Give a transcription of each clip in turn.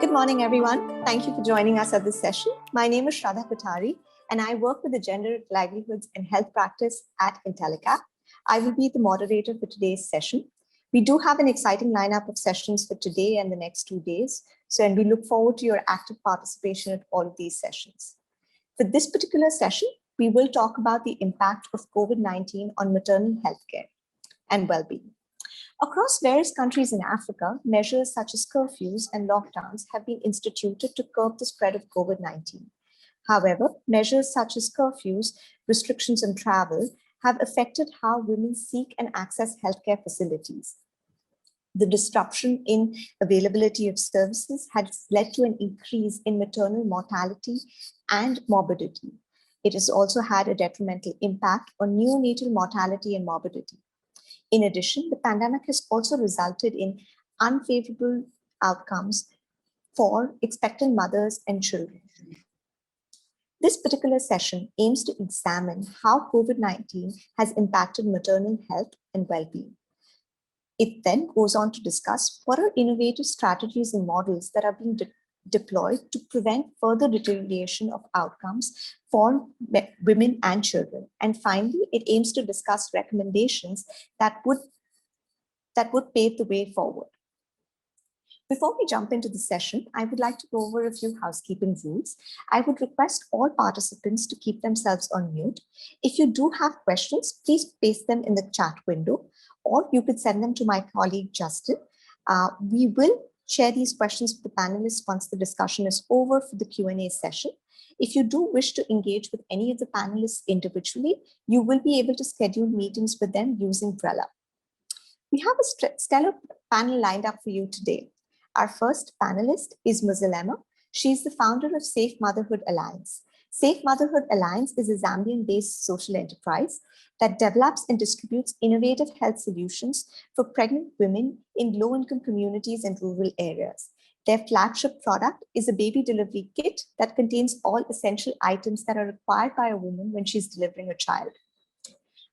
Good morning, everyone. Thank you for joining us at this session. My name is Shraddha Kothari, and I work with the Gender, Livelihoods and Health Practice at Intellicap. I will be the moderator for today's session. We do have an exciting lineup of sessions for today and the next 2 days, and we look forward to your active participation at all of these sessions. For this particular session, we will talk about the impact of COVID-19 on maternal healthcare and well-being. Across various countries in Africa, measures such as curfews and lockdowns have been instituted to curb the spread of COVID-19. However, measures such as curfews, restrictions on travel, have affected how women seek and access healthcare facilities. The disruption in availability of services has led to an increase in maternal mortality and morbidity. It has also had a detrimental impact on neonatal mortality and morbidity. In addition, the pandemic has also resulted in unfavorable outcomes for expectant mothers and children. This particular session aims to examine how COVID-19 has impacted maternal health and well-being. It then goes on to discuss what are innovative strategies and models that are being deployed to prevent further deterioration of outcomes for women and children. And finally, it aims to discuss recommendations that would pave the way forward. Before we jump into the session, I would like to go over a few housekeeping rules. I would request all participants to keep themselves on mute. If you do have questions, please paste them in the chat window, or you could send them to my colleague, Justin. We will share these questions with the panelists once the discussion is over for the Q&A session. If you do wish to engage with any of the panelists individually, you will be able to schedule meetings with them using Brella. We have a stellar panel lined up for you today. Our first panelist is Muzilema. She's the founder of Safe Motherhood Alliance. Safe Motherhood Alliance is a Zambian-based social enterprise that develops and distributes innovative health solutions for pregnant women in low-income communities and rural areas. Their flagship product is a baby delivery kit that contains all essential items that are required by a woman when she's delivering a child.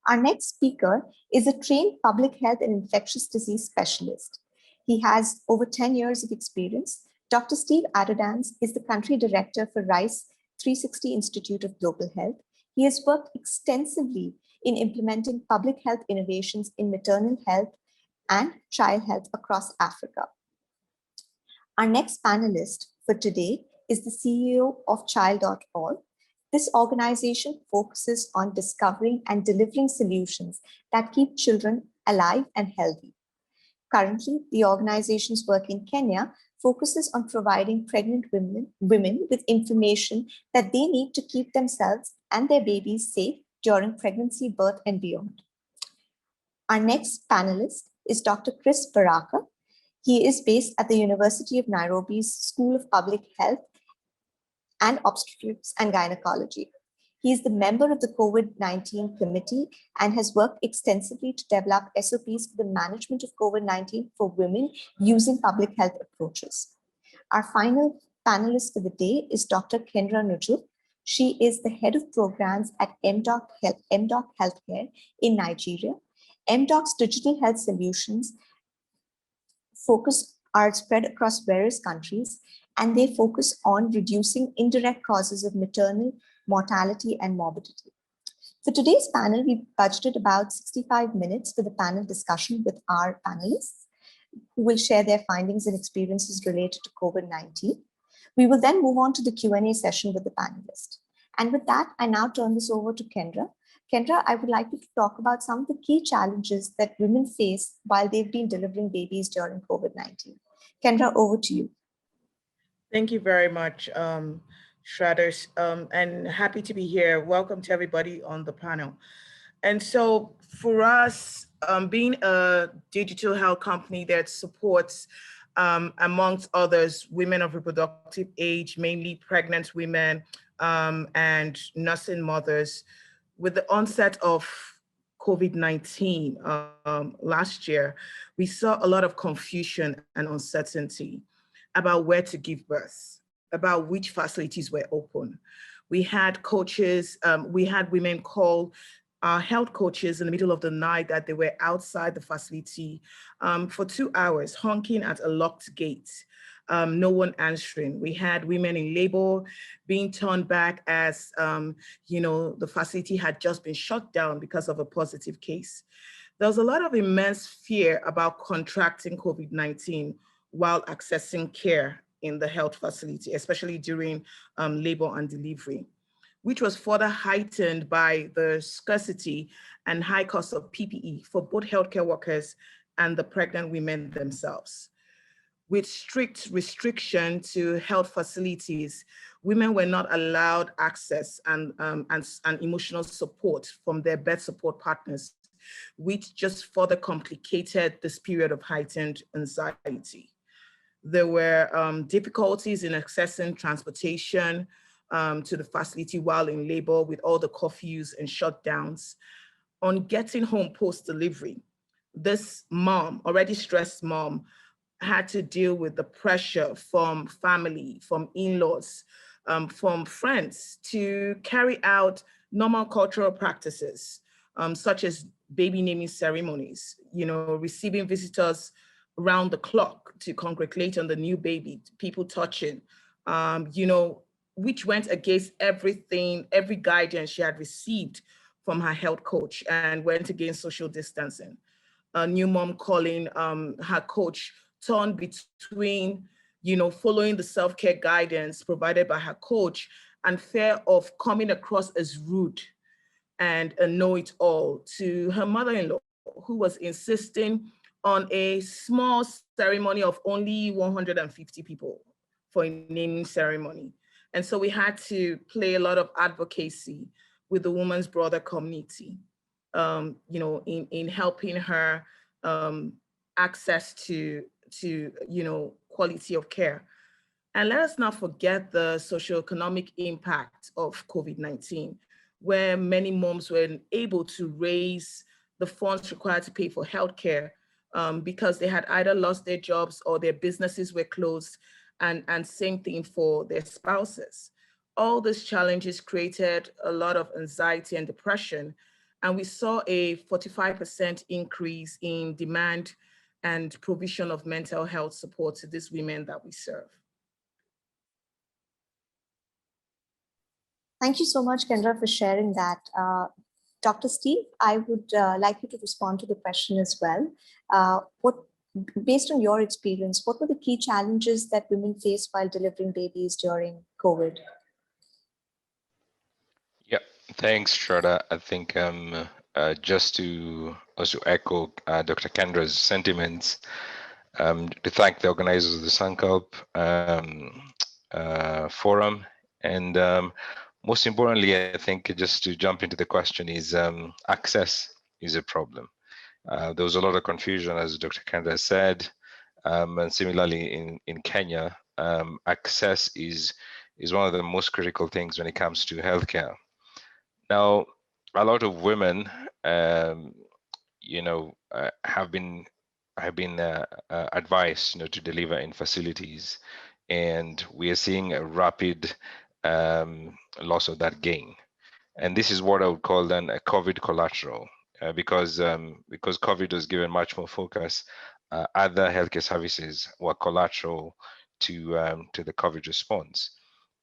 Our next speaker is a trained public health and infectious disease specialist. He has over 10 years of experience. Dr. Steve Adodans is the country director for Rice 360 Institute of Global Health. He has worked extensively in implementing public health innovations in maternal health and child health across Africa. Our next panelist for today is the CEO of Child.org. This organization focuses on discovering and delivering solutions that keep children alive and healthy. Currently, the organization's work in Kenya focuses on providing pregnant women with information that they need to keep themselves and their babies safe during pregnancy, birth, and beyond. Our next panelist is Dr. Chris Baraka. He is based at the University of Nairobi's School of Public Health and Obstetrics and Gynecology. He is the member of the COVID-19 committee and has worked extensively to develop SOPs for the management of COVID-19 for women using public health approaches. Our final panelist for the day is Dr. Kendra Nuju. She is the head of programs at MDoc Healthcare in Nigeria. MDoc's digital health solutions are spread across various countries, and they focus on reducing indirect causes of maternal mortality and morbidity. For today's panel, we budgeted about 65 minutes for the panel discussion with our panelists, who will share their findings and experiences related to COVID-19. We will then move on to the Q&A session with the panelists. And with that, I now turn this over to Kendra. Kendra, I would like you to talk about some of the key challenges that women face while they've been delivering babies during COVID-19. Kendra, over to you. Thank you very much, Shraddha, and happy to be here. Welcome to everybody on the panel. And so for us, being a digital health company that supports, amongst others, women of reproductive age, mainly pregnant women and nursing mothers, with the onset of COVID-19 last year, we saw a lot of confusion and uncertainty about where to give birth, about which facilities were open. We had coaches, we had women call health coaches in the middle of the night that they were outside the facility for 2 hours, honking at a locked gate, no one answering. We had women in labor being turned back as, the facility had just been shut down because of a positive case. There was a lot of immense fear about contracting COVID-19 while accessing care in the health facility, especially during labor and delivery, which was further heightened by the scarcity and high cost of PPE for both healthcare workers and the pregnant women themselves. With strict restriction to health facilities, women were not allowed access and emotional support from their birth support partners, which just further complicated this period of heightened anxiety. There were difficulties in accessing transportation to the facility while in labor with all the curfews and shutdowns. On getting home post-delivery, this mom, already stressed mom, had to deal with the pressure from family, from in-laws, from friends to carry out normal cultural practices, such as baby naming ceremonies, receiving visitors around the clock to congratulate on the new baby, people touching, which went against everything, every guidance she had received from her health coach and went against social distancing. A new mom calling her coach torn between, following the self-care guidance provided by her coach and fear of coming across as rude and a know-it-all to her mother-in-law, who was insisting on a small ceremony of only 150 people for a naming ceremony. And so we had to play a lot of advocacy with the woman's brother community, in helping her access to quality of care. And let us not forget the socioeconomic impact of COVID-19, where many moms were able to raise the funds required to pay for healthcare because they had either lost their jobs or their businesses were closed, and same thing for their spouses. All these challenges created a lot of anxiety and depression, and we saw a 45% increase in demand and provision of mental health support to these women that we serve. Thank you so much, Kendra, for sharing that. Dr. Steve, I would like you to respond to the question as well. Based on your experience, what were the key challenges that women faced while delivering babies during COVID? Yeah, thanks, Shraddha. I think just to also echo Dr. Kendra's sentiments, to thank the organizers of the Sankalp forum, and most importantly, I think just to jump into the question is access is a problem. There was a lot of confusion, as Dr. Kendra said, and similarly in Kenya, access is one of the most critical things when it comes to healthcare. Now, a lot of women, have been advised, to deliver in facilities, and we are seeing a rapid loss of that gain. And this is what I would call then a COVID collateral, because COVID was given much more focus. Other healthcare services were collateral to the COVID response.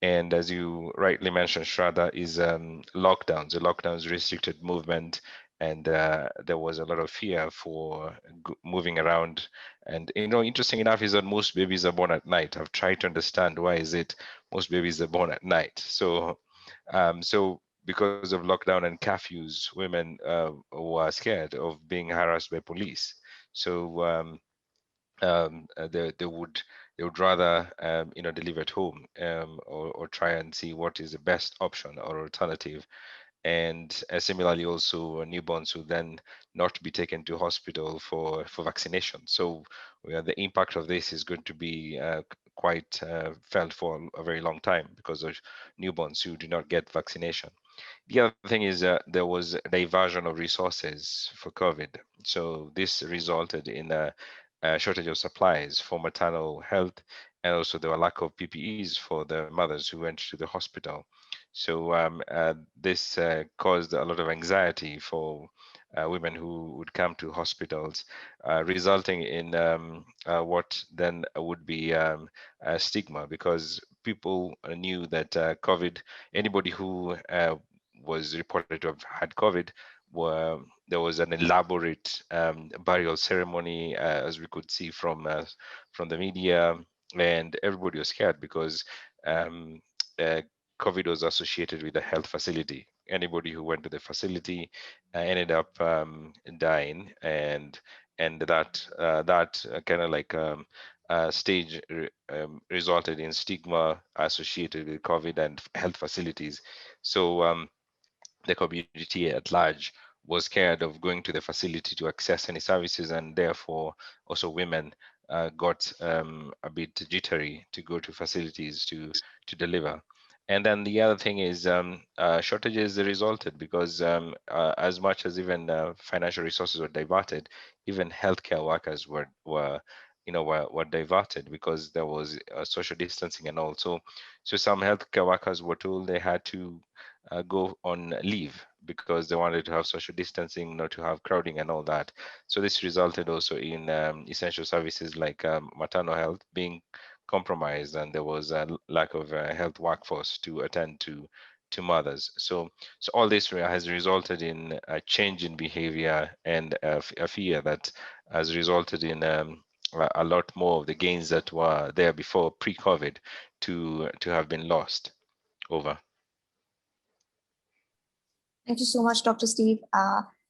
And as you rightly mentioned, Shraddha, is lockdowns. The lockdowns restricted movement, and there was a lot of fear for moving around. And interesting enough is that most babies are born at night. I've tried to understand why is it most babies are born at night. So, because of lockdown and curfews, women were scared of being harassed by police. So they would rather deliver at home, or try and see what is the best option or alternative. And similarly, also newborns will then not be taken to hospital for vaccination. So the impact of this is going to be quite felt for a very long time because of newborns who do not get vaccination. The other thing is there was a diversion of resources for COVID. So this resulted in a shortage of supplies for maternal health and also there were lack of PPEs for the mothers who went to the hospital. So this caused a lot of anxiety for women who would come to hospitals, resulting in what then would be a stigma, because people knew that COVID, anybody who was reported to have had COVID, there was an elaborate burial ceremony, as we could see from the media, and everybody was scared because uh, COVID was associated with a health facility. Anybody who went to the facility ended up dying, and that kind of like stage resulted in stigma associated with COVID and health facilities. So the community at large was scared of going to the facility to access any services, and therefore also women got a bit jittery to go to facilities to deliver. And then the other thing is shortages resulted because as much as even financial resources were diverted, even healthcare workers were diverted because there was social distancing and all. So some healthcare workers were told they had to go on leave because they wanted to have social distancing, not to have crowding and all that. So this resulted also in essential services like maternal health being compromised, and there was a lack of health workforce to attend to mothers. So all this has resulted in a change in behavior and a fear that has resulted in a lot more of the gains that were there before pre-COVID to have been lost. Over. Thank you so much, Dr. Steve.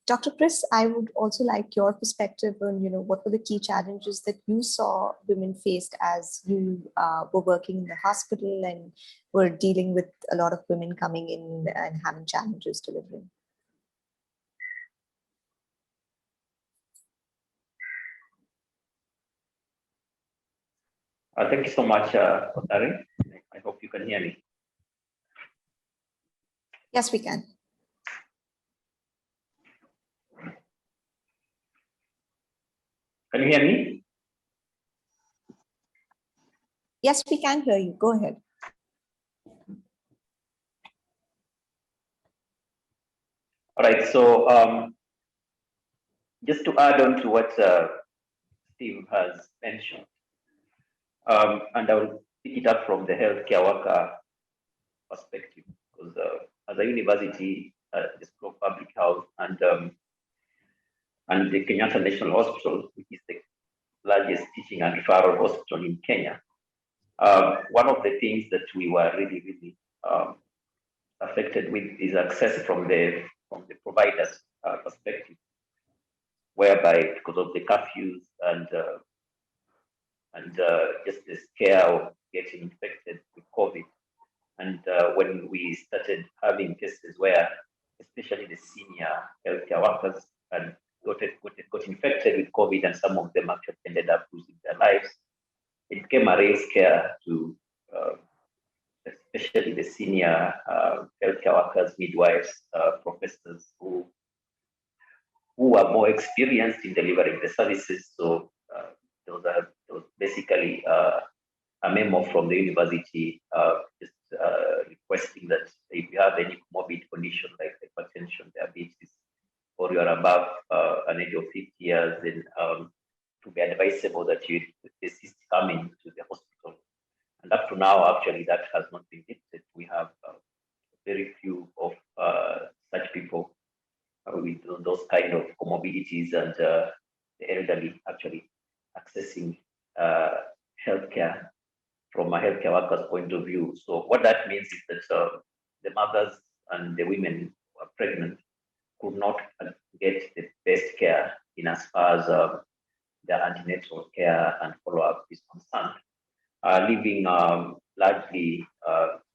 Dr. Chris, I would also like your perspective on, what were the key challenges that you saw women faced as you were working in the hospital and were dealing with a lot of women coming in and having challenges delivering? Thank you so much, Kotari. I hope you can hear me. Yes, we can. Can you hear me? Yes, we can hear you. Go ahead. All right. So just to add on to what Steve has mentioned, and I will pick it up from the healthcare worker perspective, because as a university, the School of Public Health and the Kenyatta National Hospital, which is the largest teaching and referral hospital in Kenya, one of the things that we were really affected with is access from the providers' perspective, whereby because of the curfews and just the scare of getting infected with COVID, and when we started having cases where, especially the senior healthcare workers, and got infected with COVID, and some of them actually ended up losing their lives, it became a real scare to especially the senior healthcare workers, midwives, professors who are more experienced in delivering the services. So there was basically a memo from the university just requesting that if you have any morbid condition like hypertension, diabetes, or you are above an age of 50 years, then to be advisable that you assist coming to the hospital. And up to now, actually, that has not been lifted. We have very few of such people with those kind of comorbidities and the elderly actually accessing healthcare from a healthcare worker's point of view. So what that means is that the mothers and the women who are pregnant could not get the best care in as far as their antenatal care and follow-up is concerned, leaving largely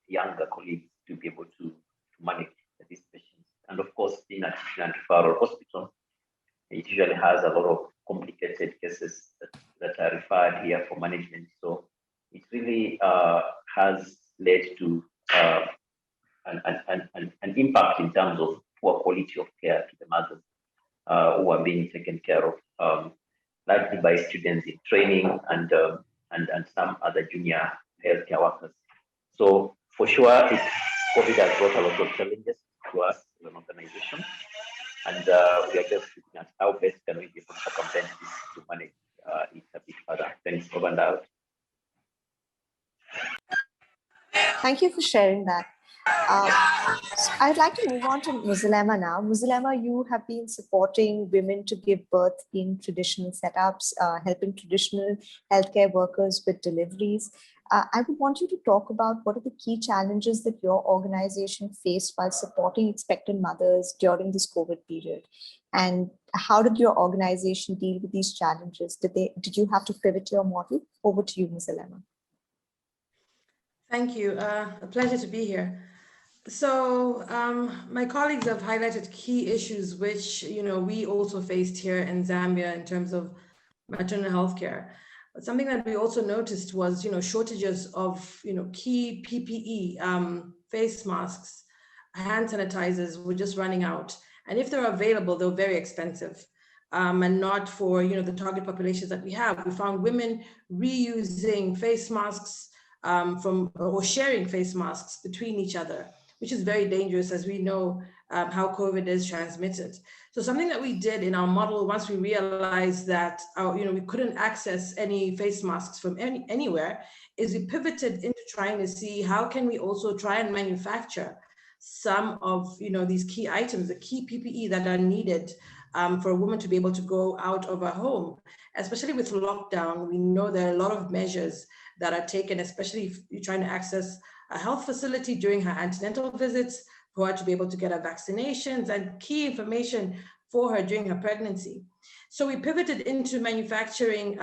younger colleagues to be able to manage these patients. And of course, being a teaching and referral hospital, it usually has a lot of complicated cases that are referred here for management. So it really has led to an impact in terms of poor quality of care to the mothers who are being taken care of, largely by students in training and and some other junior healthcare workers. So for sure, COVID has brought a lot of challenges to us as an organization, and we are just looking at how best can we be able to circumvent this to manage it a bit further. Thanks, over and out. Thank you for sharing that. I'd like to move on to Muzalema now. Muzalema, you have been supporting women to give birth in traditional setups, helping traditional healthcare workers with deliveries. I would want you to talk about what are the key challenges that your organization faced while supporting expectant mothers during this COVID period. And how did your organization deal with these challenges? Did you have to pivot your model? Over to you, Muzalema. Thank you. A pleasure to be here. So my colleagues have highlighted key issues which we also faced here in Zambia in terms of maternal health care. But something that we also noticed was shortages of key PPE, face masks, hand sanitizers were just running out. And if they're available, they're very expensive. And not for the target populations that we have. We found women reusing face masks or sharing face masks between each other, which is very dangerous, as we know how COVID is transmitted. So something that we did in our model, once we realized that we couldn't access any face masks from anywhere, is we pivoted into trying to see how can we also try and manufacture some of these key items, the key PPE that are needed for a woman to be able to go out of her home. Especially with lockdown, we know there are a lot of measures that are taken, especially if you're trying to access a health facility during her antenatal visits, for her to be able to get her vaccinations and key information for her during her pregnancy. So we pivoted into manufacturing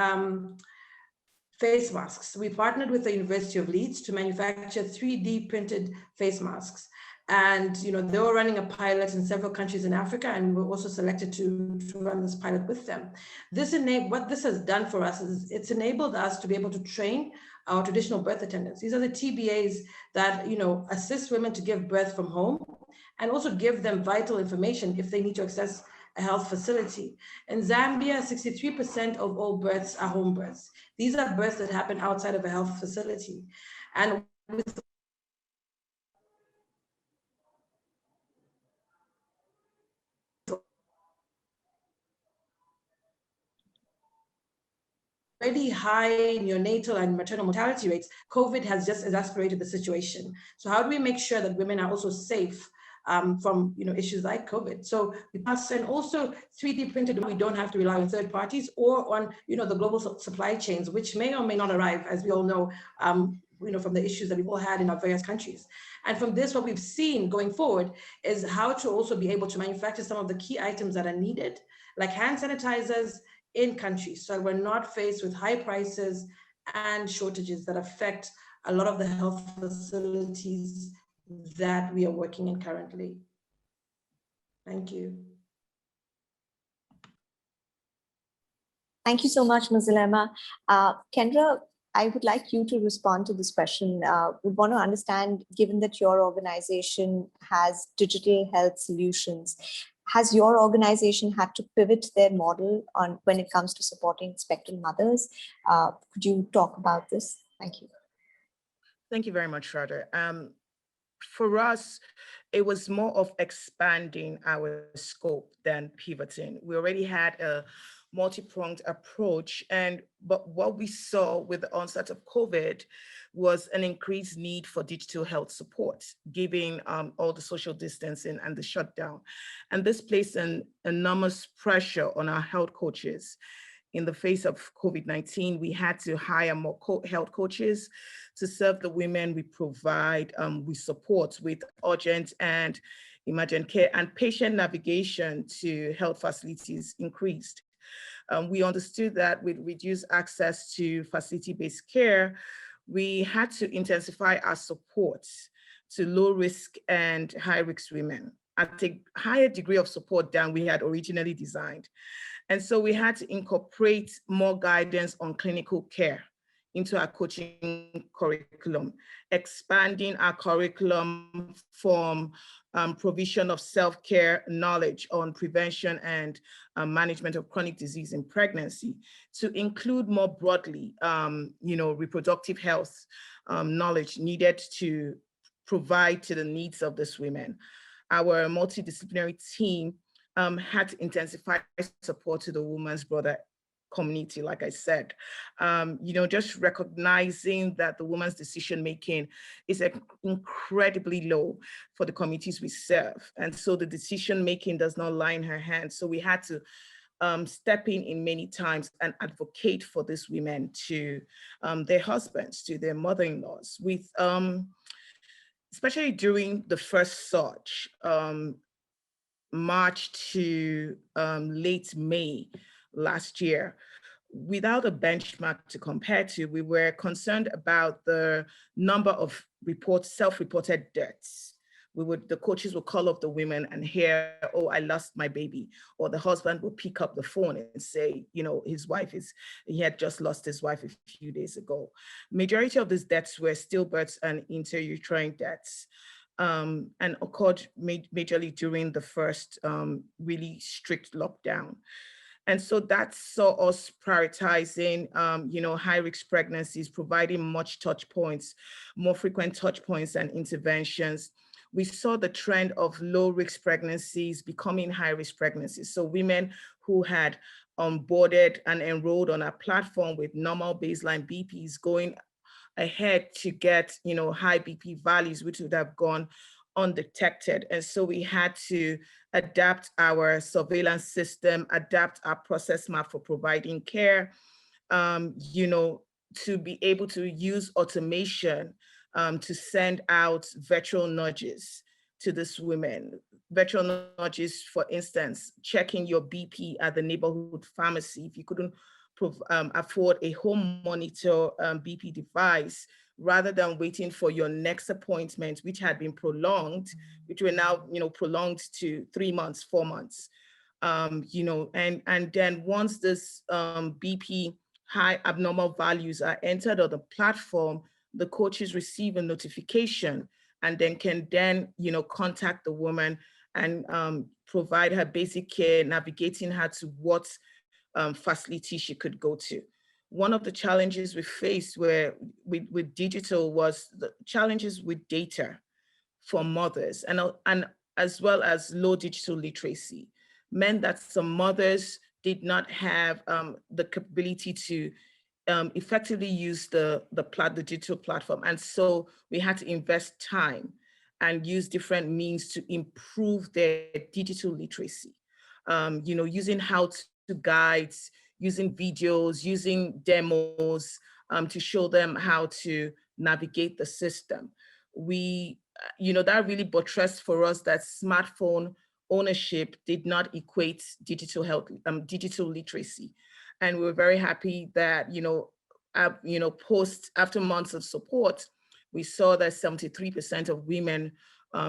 face masks. We partnered with the University of Leeds to manufacture 3D printed face masks. And they were running a pilot in several countries in Africa, and we were also selected to run this pilot with them. What this has done for us is it's enabled us to be able to train our traditional birth attendants. These are the TBAs that assist women to give birth from home, and also give them vital information if they need to access a health facility. In Zambia, 63% of all births are home births. These are births that happen outside of a health facility. And with already high neonatal and maternal mortality rates, COVID has just exacerbated the situation. So how do we make sure that women are also safe from issues like COVID? So we pass, and also 3D printed, we don't have to rely on third parties or on the global supply chains, which may or may not arrive, as we all know, from the issues that we've all had in our various countries. And from this, what we've seen going forward is how to also be able to manufacture some of the key items that are needed, like hand sanitizers, in countries, so we're not faced with high prices and shortages that affect a lot of the health facilities that we are working in currently. Thank you. Thank you so much, Muzalema. Kendra, I would like you to respond to this question. We want to understand, given that your organization has digital health solutions, has your organization had to pivot their model on when it comes to supporting expectant mothers? Could you talk about this? Thank you. Thank you very much, Shraddha. For us, it was more of expanding our scope than pivoting. We already had a multi-pronged approach, but what we saw with the onset of COVID was an increased need for digital health support, given all the social distancing and the shutdown. And this placed an enormous pressure on our health coaches. In the face of COVID-19, we had to hire more health coaches to serve the women we provide, we support with urgent and emergent care, and patient navigation to health facilities increased. We understood that with reduced access to facility-based care, we had to intensify our support to low-risk and high-risk women at a higher degree of support than we had originally designed. And so we had to incorporate more guidance on clinical care into our coaching curriculum, expanding our curriculum from provision of self-care knowledge on prevention and management of chronic disease in pregnancy to include more broadly, reproductive health knowledge needed to provide to the needs of these women. Our multidisciplinary team had to intensify support to the women's brother community, like I said, just recognizing that the women's decision-making is incredibly low for the communities we serve. And so the decision-making does not lie in her hands. So we had to step in many times and advocate for these women to their husbands, to their mother-in-laws, with especially during the first surge, March to late May last year. Without a benchmark to compare to, we were concerned about the number of self-reported deaths. The coaches would call up the women and hear, oh, I lost my baby. Or the husband would pick up the phone and say, he had just lost his wife a few days ago. Majority of these deaths were stillbirths and intrauterine deaths. And occurred majorly during the first really strict lockdown. And so that saw us prioritizing, high-risk pregnancies, providing more frequent touch points and interventions. We saw the trend of low-risk pregnancies becoming high-risk pregnancies. So women who had onboarded and enrolled on our platform with normal baseline BPs going ahead to get, high BP values, which would have gone undetected. And so we had to adapt our surveillance system, adapt our process map for providing care, to be able to use automation to send out virtual nudges to these women. Virtual nudges, for instance, checking your BP at the neighborhood pharmacy. If you couldn't afford a home monitor BP device, rather than waiting for your next appointment, which had been prolonged, which were now prolonged to 3 months, 4 months. And then once this BP high abnormal values are entered on the platform, the coaches receive a notification and then can contact the woman and provide her basic care, navigating her to what facility she could go to. One of the challenges we faced with digital was the challenges with data for mothers, and as well as low digital literacy, meant that some mothers did not have the capability to effectively use the digital platform. And so we had to invest time and use different means to improve their digital literacy, using how-to guides, using videos, using demos to show them how to navigate the system. That really buttressed for us that smartphone ownership did not equate digital digital literacy. And we were very happy that, after months of support, we saw that 73% of women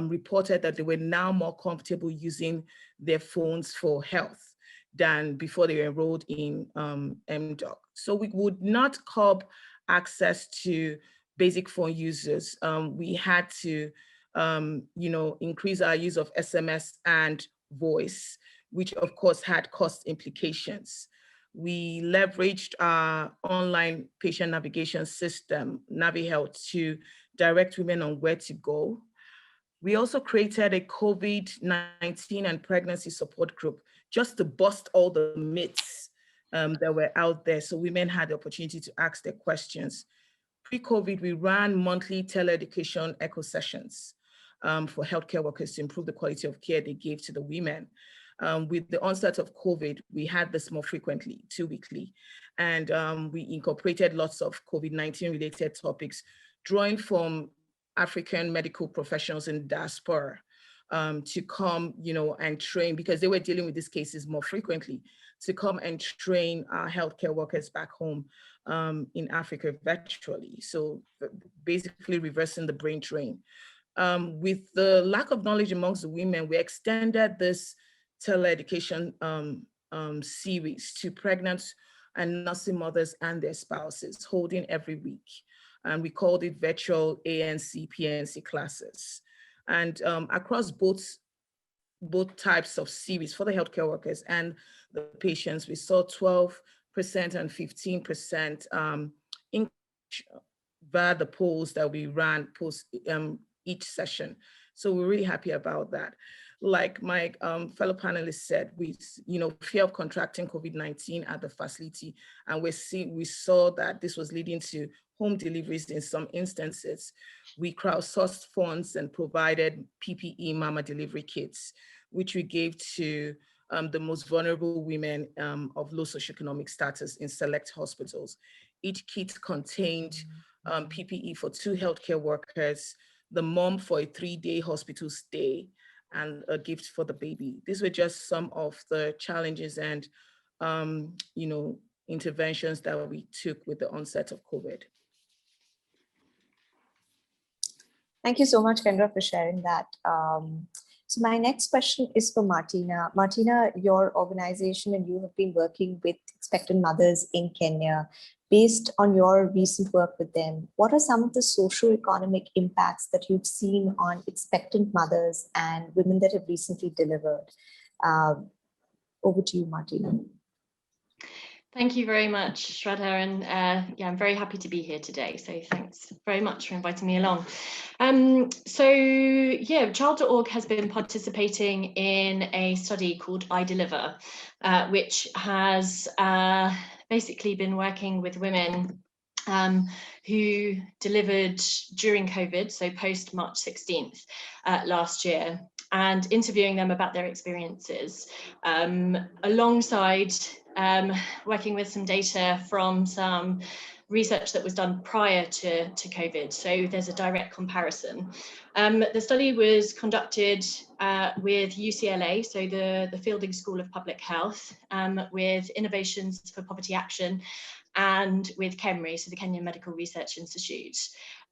reported that they were now more comfortable using their phones for health than before they were enrolled in MDoc. So we would not curb access to basic phone users. We had to, increase our use of SMS and voice, which of course had cost implications. We leveraged our online patient navigation system, NaviHealth, to direct women on where to go. We also created a COVID-19 and pregnancy support group just to bust all the myths that were out there, so women had the opportunity to ask their questions. Pre-COVID, we ran monthly teleeducation echo sessions for healthcare workers to improve the quality of care they gave to the women. With the onset of COVID, we had this more frequently, 2 weekly, and we incorporated lots of COVID-19 related topics, drawing from African medical professionals in diaspora to come, and train, because they were dealing with these cases more frequently, to come and train our healthcare workers back home in Africa virtually. So basically reversing the brain drain. With the lack of knowledge amongst the women, we extended this teleeducation series to pregnant and nursing mothers and their spouses, holding every week. And we called it virtual ANC, PNC classes. And across both types of series for the healthcare workers and the patients, we saw 12% and 15% increase via the polls that we ran post each session. So we're really happy about that. Like my fellow panelists said, we fear of contracting COVID-19 at the facility, and we saw that this was leading to home deliveries in some instances. We crowdsourced funds and provided PPE mama delivery kits, which we gave to the most vulnerable women of low socioeconomic status in select hospitals. Each kit contained PPE for 2 healthcare workers, the mom for a 3-day hospital stay, and a gift for the baby. These were just some of the challenges and interventions that we took with the onset of COVID. Thank you so much, Kendra, for sharing that. So my next question is for Martina. Martina, your organization and you have been working with expectant mothers in Kenya. Based on your recent work with them, what are some of the socio-economic impacts that you've seen on expectant mothers and women that have recently delivered? Over to you, Martina. Thank you very much, Shraddha, and I'm very happy to be here today. So thanks very much for inviting me along. Child.org has been participating in a study called I Deliver, which has basically been working with women who delivered during COVID, so post March 16th last year, and interviewing them about their experiences, alongside working with some data from some research that was done prior to COVID. So there's a direct comparison. The study was conducted with UCLA, so the Fielding School of Public Health, with Innovations for Poverty Action, and with KEMRI, so the Kenya Medical Research Institute.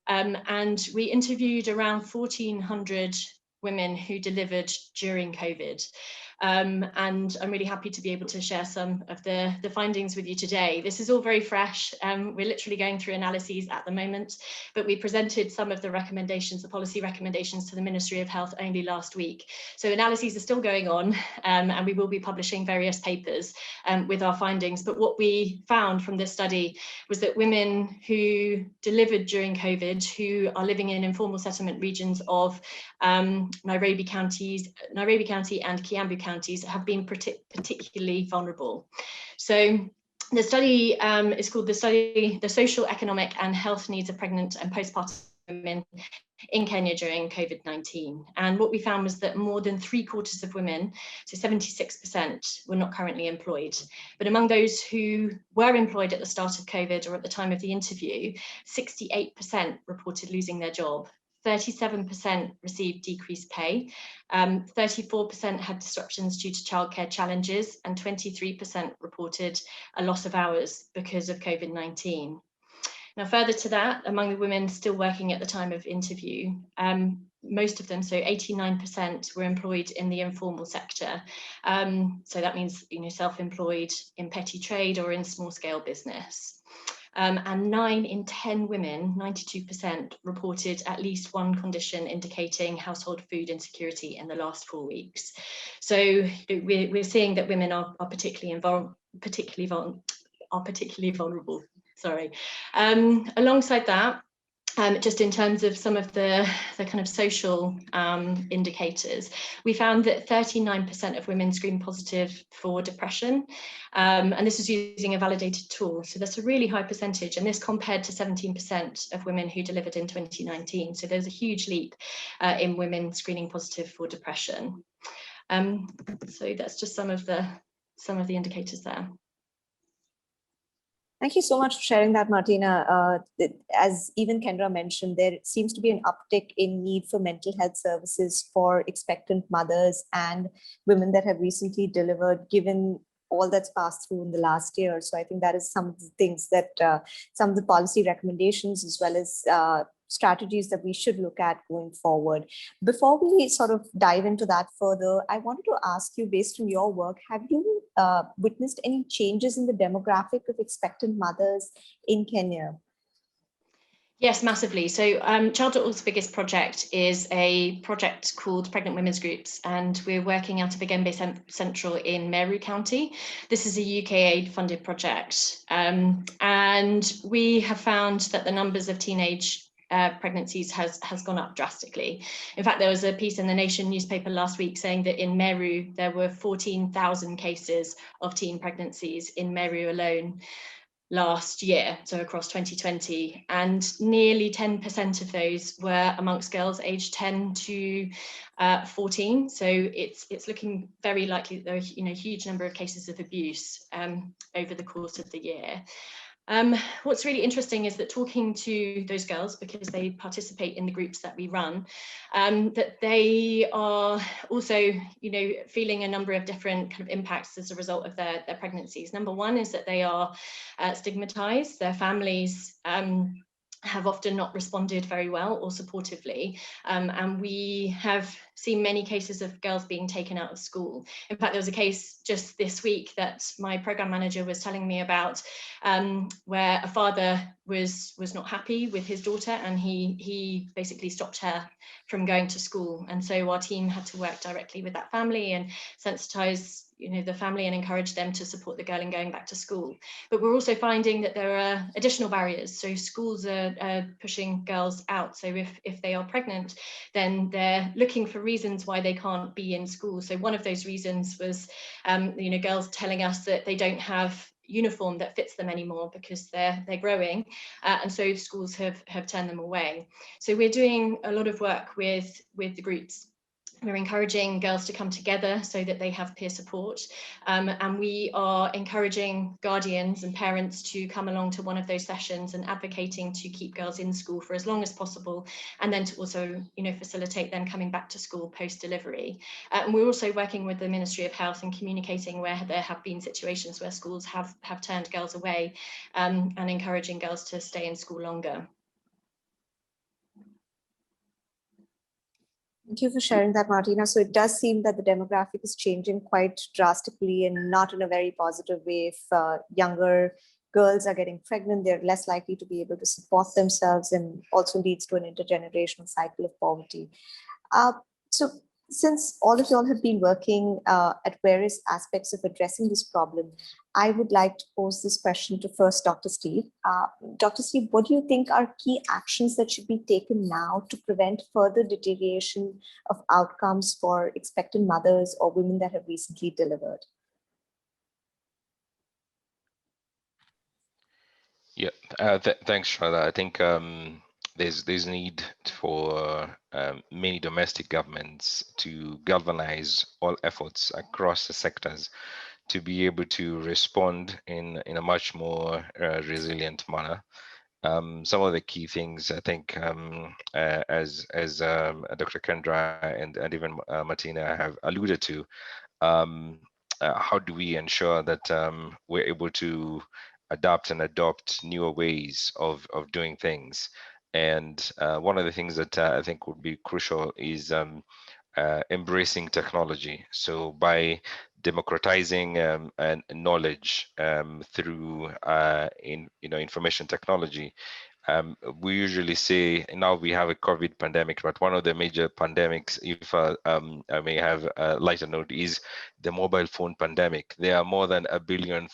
And we interviewed around 1,400 women who delivered during COVID. And I'm really happy to be able to share some of the findings with you today. This is all very fresh. We're literally going through analyses at the moment, but we presented some of the recommendations, the policy recommendations, to the Ministry of Health only last week. So analyses are still going on, and we will be publishing various papers with our findings. But what we found from this study was that women who delivered during COVID, who are living in informal settlement regions of Nairobi County and Kiambu counties, have been particularly vulnerable. So the study is called the Social, Economic and Health Needs of Pregnant and Postpartum Women in Kenya during COVID-19. And what we found was that more than 3/4 of women, so 76%, were not currently employed. But among those who were employed at the start of COVID or at the time of the interview, 68% reported losing their job. 37% received decreased pay, 34% had disruptions due to childcare challenges, and 23% reported a loss of hours because of COVID-19. Now, further to that, among the women still working at the time of interview, most of them, so 89%, were employed in the informal sector. So that means, self-employed in petty trade or in small-scale business. And 9 in 10 women, 92%, reported at least one condition indicating household food insecurity in the last 4 weeks. So we're seeing that women are particularly vulnerable. Sorry. Alongside that, just in terms of some of the kind of social indicators, we found that 39% of women screened positive for depression, and this was using a validated tool. So that's a really high percentage, and this compared to 17% of women who delivered in 2019. So there's a huge leap in women screening positive for depression. So that's just some of the indicators there. Thank you so much for sharing that, Martina. As even Kendra mentioned, there seems to be an uptick in need for mental health services for expectant mothers and women that have recently delivered, given all that's passed through in the last year. So I think that is some of the things that some of the policy recommendations, as well as strategies that we should look at going forward. Before we sort of dive into that further, I wanted to ask you, based on your work, have you witnessed any changes in the demographic of expectant mothers in Kenya? Yes, massively. So Child.org's biggest project is a project called Pregnant Women's Groups, and we're working out of Igembe Central in Meru County. This is a UK aid funded project. And we have found that the numbers of teenage pregnancies has gone up drastically. In fact, there was a piece in the Nation newspaper last week saying that in Meru, there were 14,000 cases of teen pregnancies in Meru alone last year, so across 2020, and nearly 10% of those were amongst girls aged 10 to 14. So it's looking very likely that there are a huge number of cases of abuse over the course of the year. What's really interesting is that talking to those girls, because they participate in the groups that we run, that they are also, feeling a number of different kind of impacts as a result of their pregnancies. Number one is that they are stigmatized. Their families have often not responded very well or supportively. And we have seen many cases of girls being taken out of school. In fact, there was a case just this week that my program manager was telling me about, where a father was not happy with his daughter, and he basically stopped her from going to school. And so our team had to work directly with that family and sensitize the family and encourage them to support the girl in going back to school. But we're also finding that there are additional barriers. So schools are pushing girls out. So if they are pregnant, then they're looking for reasons why they can't be in school. So one of those reasons was, girls telling us that they don't have uniform that fits them anymore because they're growing, and so schools have turned them away. So we're doing a lot of work with the groups. We're encouraging girls to come together so that they have peer support, and we are encouraging guardians and parents to come along to one of those sessions and advocating to keep girls in school for as long as possible, and then to also facilitate them coming back to school post-delivery. And we're also working with the Ministry of Health and communicating where there have been situations where schools have turned girls away, and encouraging girls to stay in school longer. Thank you for sharing that, Martina. So it does seem that the demographic is changing quite drastically and not in a very positive way. If younger girls are getting pregnant, they're less likely to be able to support themselves, and also leads to an intergenerational cycle of poverty. So since all of y'all have been working at various aspects of addressing this problem, I would like to pose this question to first Dr. Steve. Dr. Steve, what do you think are key actions that should be taken now to prevent further deterioration of outcomes for expectant mothers or women that have recently delivered? Yeah, thanks, Shraddha. I think there's need for many domestic governments to galvanize all efforts across the sectors to be able to respond in a much more resilient manner. Some of the key things, I think, as Dr. Kendra and even Martina have alluded to, how do we ensure that we're able to adapt and adopt newer ways of doing things? And one of the things that I think would be crucial is embracing technology. So by democratizing and knowledge through information technology, we usually say now we have a COVID pandemic, but one of the major pandemics, if I may have a lighter note, is the mobile phone pandemic. There are more than 1 billion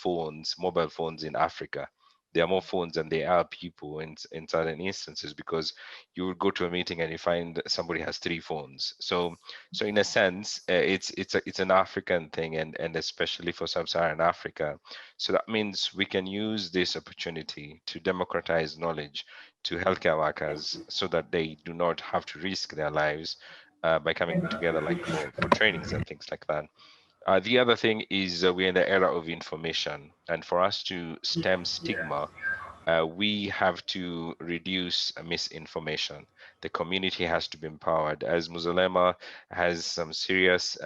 mobile phones in Africa. There are more phones than there are people in certain instances, because you would go to a meeting and you find somebody has 3 phones. So in a sense, it's an African thing, and especially for Sub-Saharan Africa. So that means we can use this opportunity to democratize knowledge to healthcare workers so that they do not have to risk their lives by coming together, like for trainings and things like that. The other thing is we're in the era of information, and for us to stem stigma, we have to reduce misinformation. The community has to be empowered. As Muzalema has some serious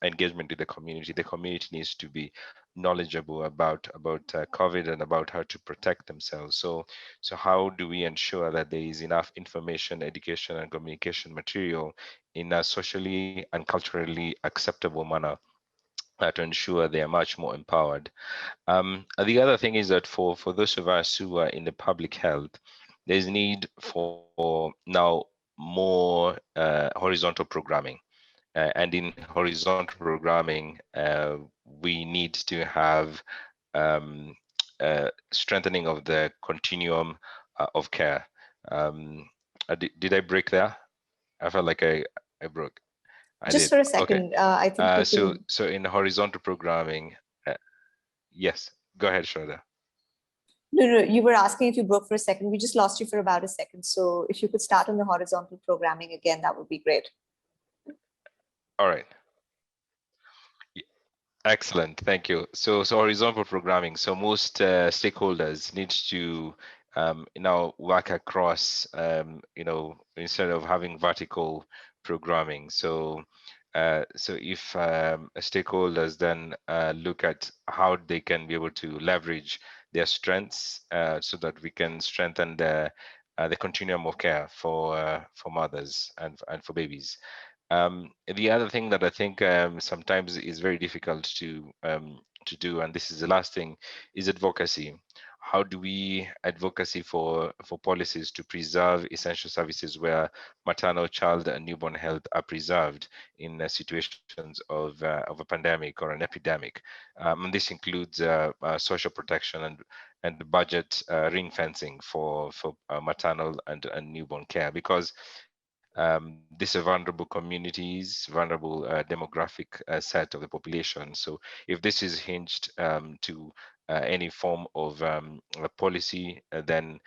engagement with the community needs to be knowledgeable about COVID and about how to protect themselves. So how do we ensure that there is enough information, education, and communication material in a socially and culturally acceptable manner to ensure they are much more empowered? The other thing is that for those of us who are in the public health, there's need for now more horizontal programming. And in horizontal programming, we need to have strengthening of the continuum of care. Did I break there? I felt like I broke. Just for a second, Okay. I think so in horizontal programming, yes, go ahead, Shraddha. No, you were asking if you broke for a second. We just lost you for about a second. So if you could start on the horizontal programming again, that would be great. All right. Excellent, thank you. So horizontal programming. So most stakeholders need to now work across, instead of having vertical programming. So if stakeholders then look at how they can be able to leverage their strengths so that we can strengthen the continuum of care for mothers and for babies. The other thing that I think sometimes is very difficult to do, and this is the last thing, is advocacy. How do we advocacy for policies to preserve essential services where maternal, child, and newborn health are preserved in situations of a pandemic or an epidemic? And this includes social protection and budget ring fencing for maternal and newborn care, because these are vulnerable communities, vulnerable demographic set of the population. So if this is hinged to any form of a policy, then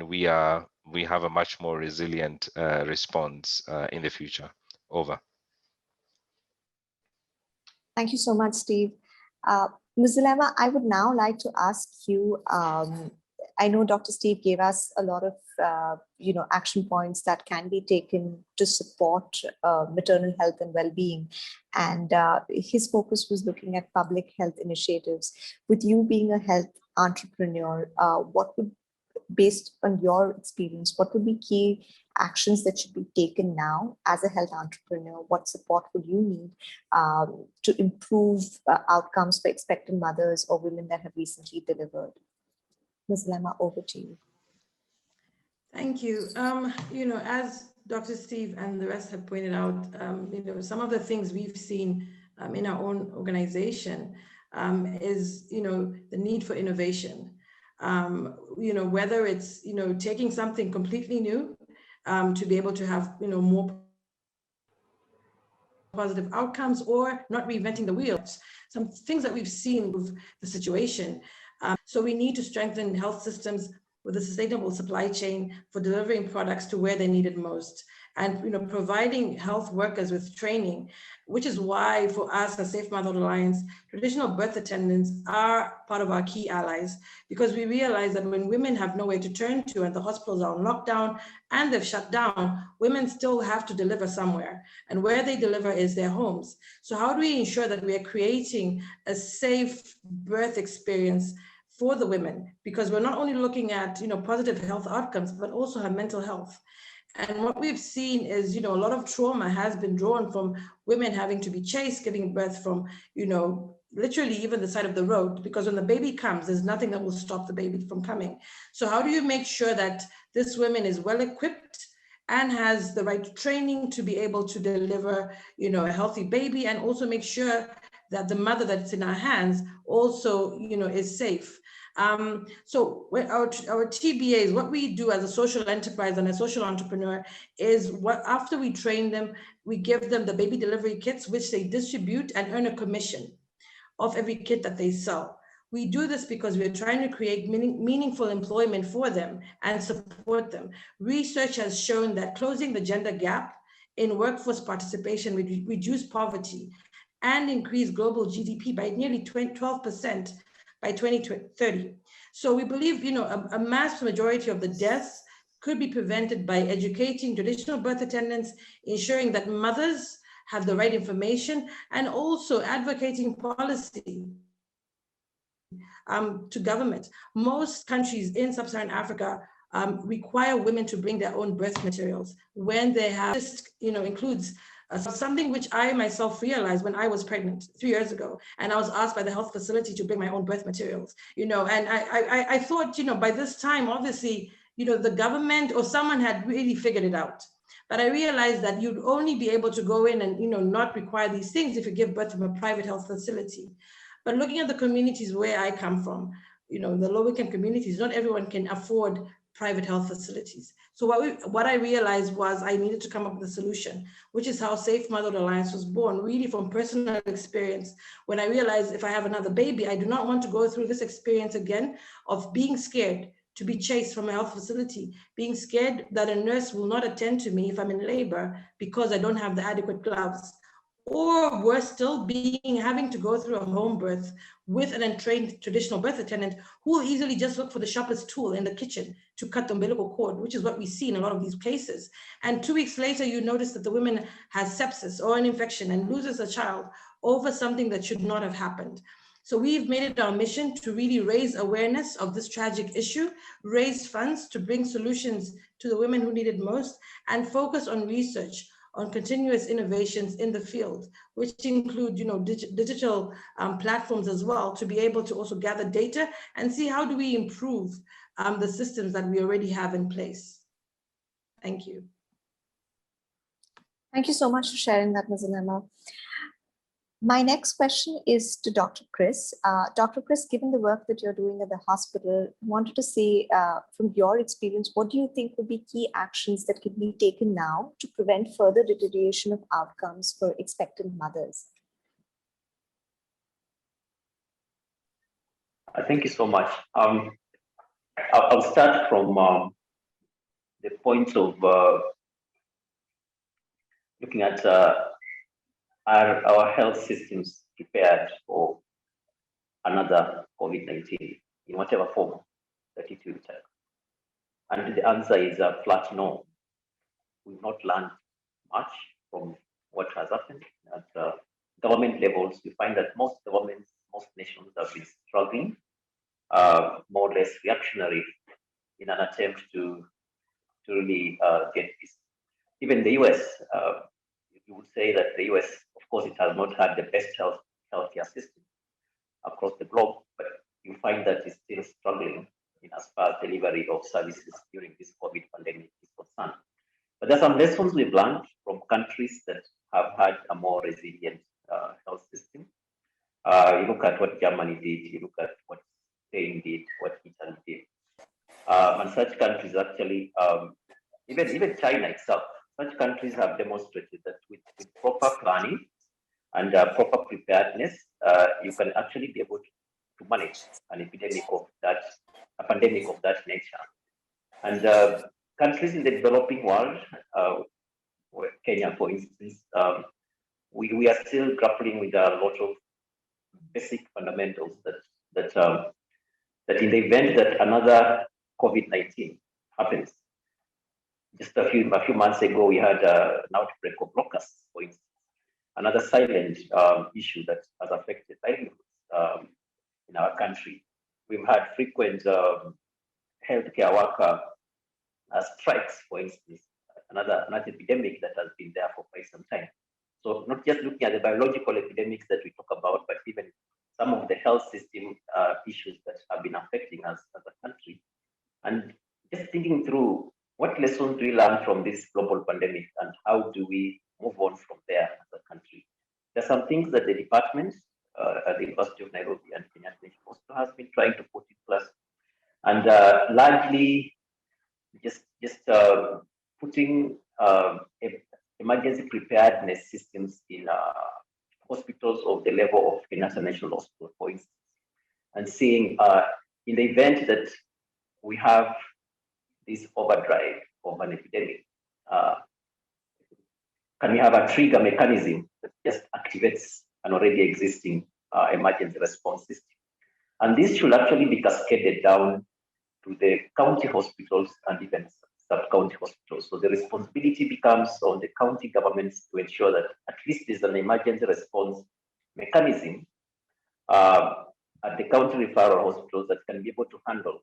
we have a much more resilient response in the future. Over. Thank you so much, Steve. Ms. Zulema, I would now like to ask you, I know Dr. Steve gave us a lot of action points that can be taken to support maternal health and well-being, and his focus was looking at public health initiatives. With you being a health entrepreneur, based on your experience, what would be key actions that should be taken now as a health entrepreneur? What support would you need to improve outcomes for expectant mothers or women that have recently delivered? Ms. Lema, over to you. Thank you. As Dr. Steve and the rest have pointed out, some of the things we've seen in our own organization is, the need for innovation. Whether it's, taking something completely new to be able to have, more positive outcomes, or not reinventing the wheels. Some things that we've seen with the situation. So we need to strengthen health systems with a sustainable supply chain for delivering products to where they're needed most, and providing health workers with training, which is why for us as Safe Mother Alliance, traditional birth attendants are part of our key allies, because we realize that when women have nowhere to turn to and the hospitals are on lockdown and they've shut down, women still have to deliver somewhere, and where they deliver is their homes. So how do we ensure that we are creating a safe birth experience for the women? Because we're not only looking at positive health outcomes, but also her mental health. And what we've seen is, a lot of trauma has been drawn from women having to be chased, giving birth from, literally even the side of the road, because when the baby comes, there's nothing that will stop the baby from coming. So how do you make sure that this woman is well equipped and has the right training to be able to deliver, a healthy baby, and also make sure that the mother that's in our hands also, is safe? So our TBAs, what we do as a social enterprise and a social entrepreneur is, after we train them, we give them the baby delivery kits, which they distribute and earn a commission of every kit that they sell. We do this because we're trying to create meaningful employment for them and support them. Research has shown that closing the gender gap in workforce participation would reduce poverty and increase global GDP by nearly 12% by 2030. So we believe, a mass majority of the deaths could be prevented by educating traditional birth attendants, ensuring that mothers have the right information, and also advocating policy to government. Most countries in Sub-Saharan Africa require women to bring their own birth materials when they have, includes something which I myself realized when I was pregnant 3 years ago, and I was asked by the health facility to bring my own birth materials, and I thought, by this time, obviously, the government or someone had really figured it out. But I realized that you'd only be able to go in and, not require these things if you give birth from a private health facility. But looking at the communities where I come from, the low-income communities, not everyone can afford private health facilities. So what I realized was I needed to come up with a solution, which is how Safe Motherhood Alliance was born, really from personal experience. When I realized if I have another baby, I do not want to go through this experience again of being scared to be chased from a health facility, being scared that a nurse will not attend to me if I'm in labor because I don't have the adequate gloves. Or worse still, having to go through a home birth with an untrained traditional birth attendant who will easily just look for the sharpest tool in the kitchen to cut the umbilical cord, which is what we see in a lot of these cases. And 2 weeks later, you notice that the woman has sepsis or an infection and loses a child over something that should not have happened. So we've made it our mission to really raise awareness of this tragic issue, raise funds to bring solutions to the women who need it most, and focus on research on continuous innovations in the field, which include, digital platforms as well, to be able to also gather data and see how do we improve the systems that we already have in place. Thank you. Thank you so much for sharing that, Ms. Anema. My next question is to Dr. Chris. Dr. Chris, given the work that you're doing at the hospital, I wanted to say, from your experience, what do you think would be key actions that can be taken now to prevent further deterioration of outcomes for expectant mothers? Thank you so much. I'll start from the point of looking at are our health systems prepared for another COVID-19 in whatever form that it will take? And the answer is a flat no. We've not learned much from what has happened at government levels. We find that most governments, most nations have been struggling, more or less reactionary, in an attempt to really get this. Even the US, you would say that the US, of course, it has not had the best healthcare system across the globe, but you find that it's still struggling in as far as delivery of services during this COVID pandemic is concerned. But there's some lessons we've learned from countries that have had a more resilient health system. You look at what Germany did, you look at what Spain did, what Italy did. And such countries actually, even China itself, such countries have demonstrated that with proper planning and proper preparedness, you can actually be able to manage an epidemic of that, a pandemic of that nature. And countries in the developing world, Kenya, for instance, we are still grappling with a lot of basic fundamentals that in the event that another COVID-19 happens. Just a few months ago, we had an outbreak of locusts, for instance, another silent issue that has affected livelihoods in our country. We've had frequent healthcare worker strikes, for instance, another epidemic that has been there for quite some time. So not just looking at the biological epidemics that we talk about, but even some of the health system issues that have been affecting us as a country. And just thinking through what lessons do we learn from this global pandemic and how do we move on from there as a country? There are some things that the department at the University of Nairobi and Kenya also has been trying to put in place. And largely just putting emergency preparedness systems in hospitals of the level of Kenyatta National Hospital, for instance, and seeing in the event that we have this overdrive of an epidemic, can we have a trigger mechanism that just activates an already existing emergency response system? And this should actually be cascaded down to the county hospitals and even sub-county hospitals. So the responsibility becomes on the county governments to ensure that at least there's an emergency response mechanism at the county referral hospitals that can be able to handle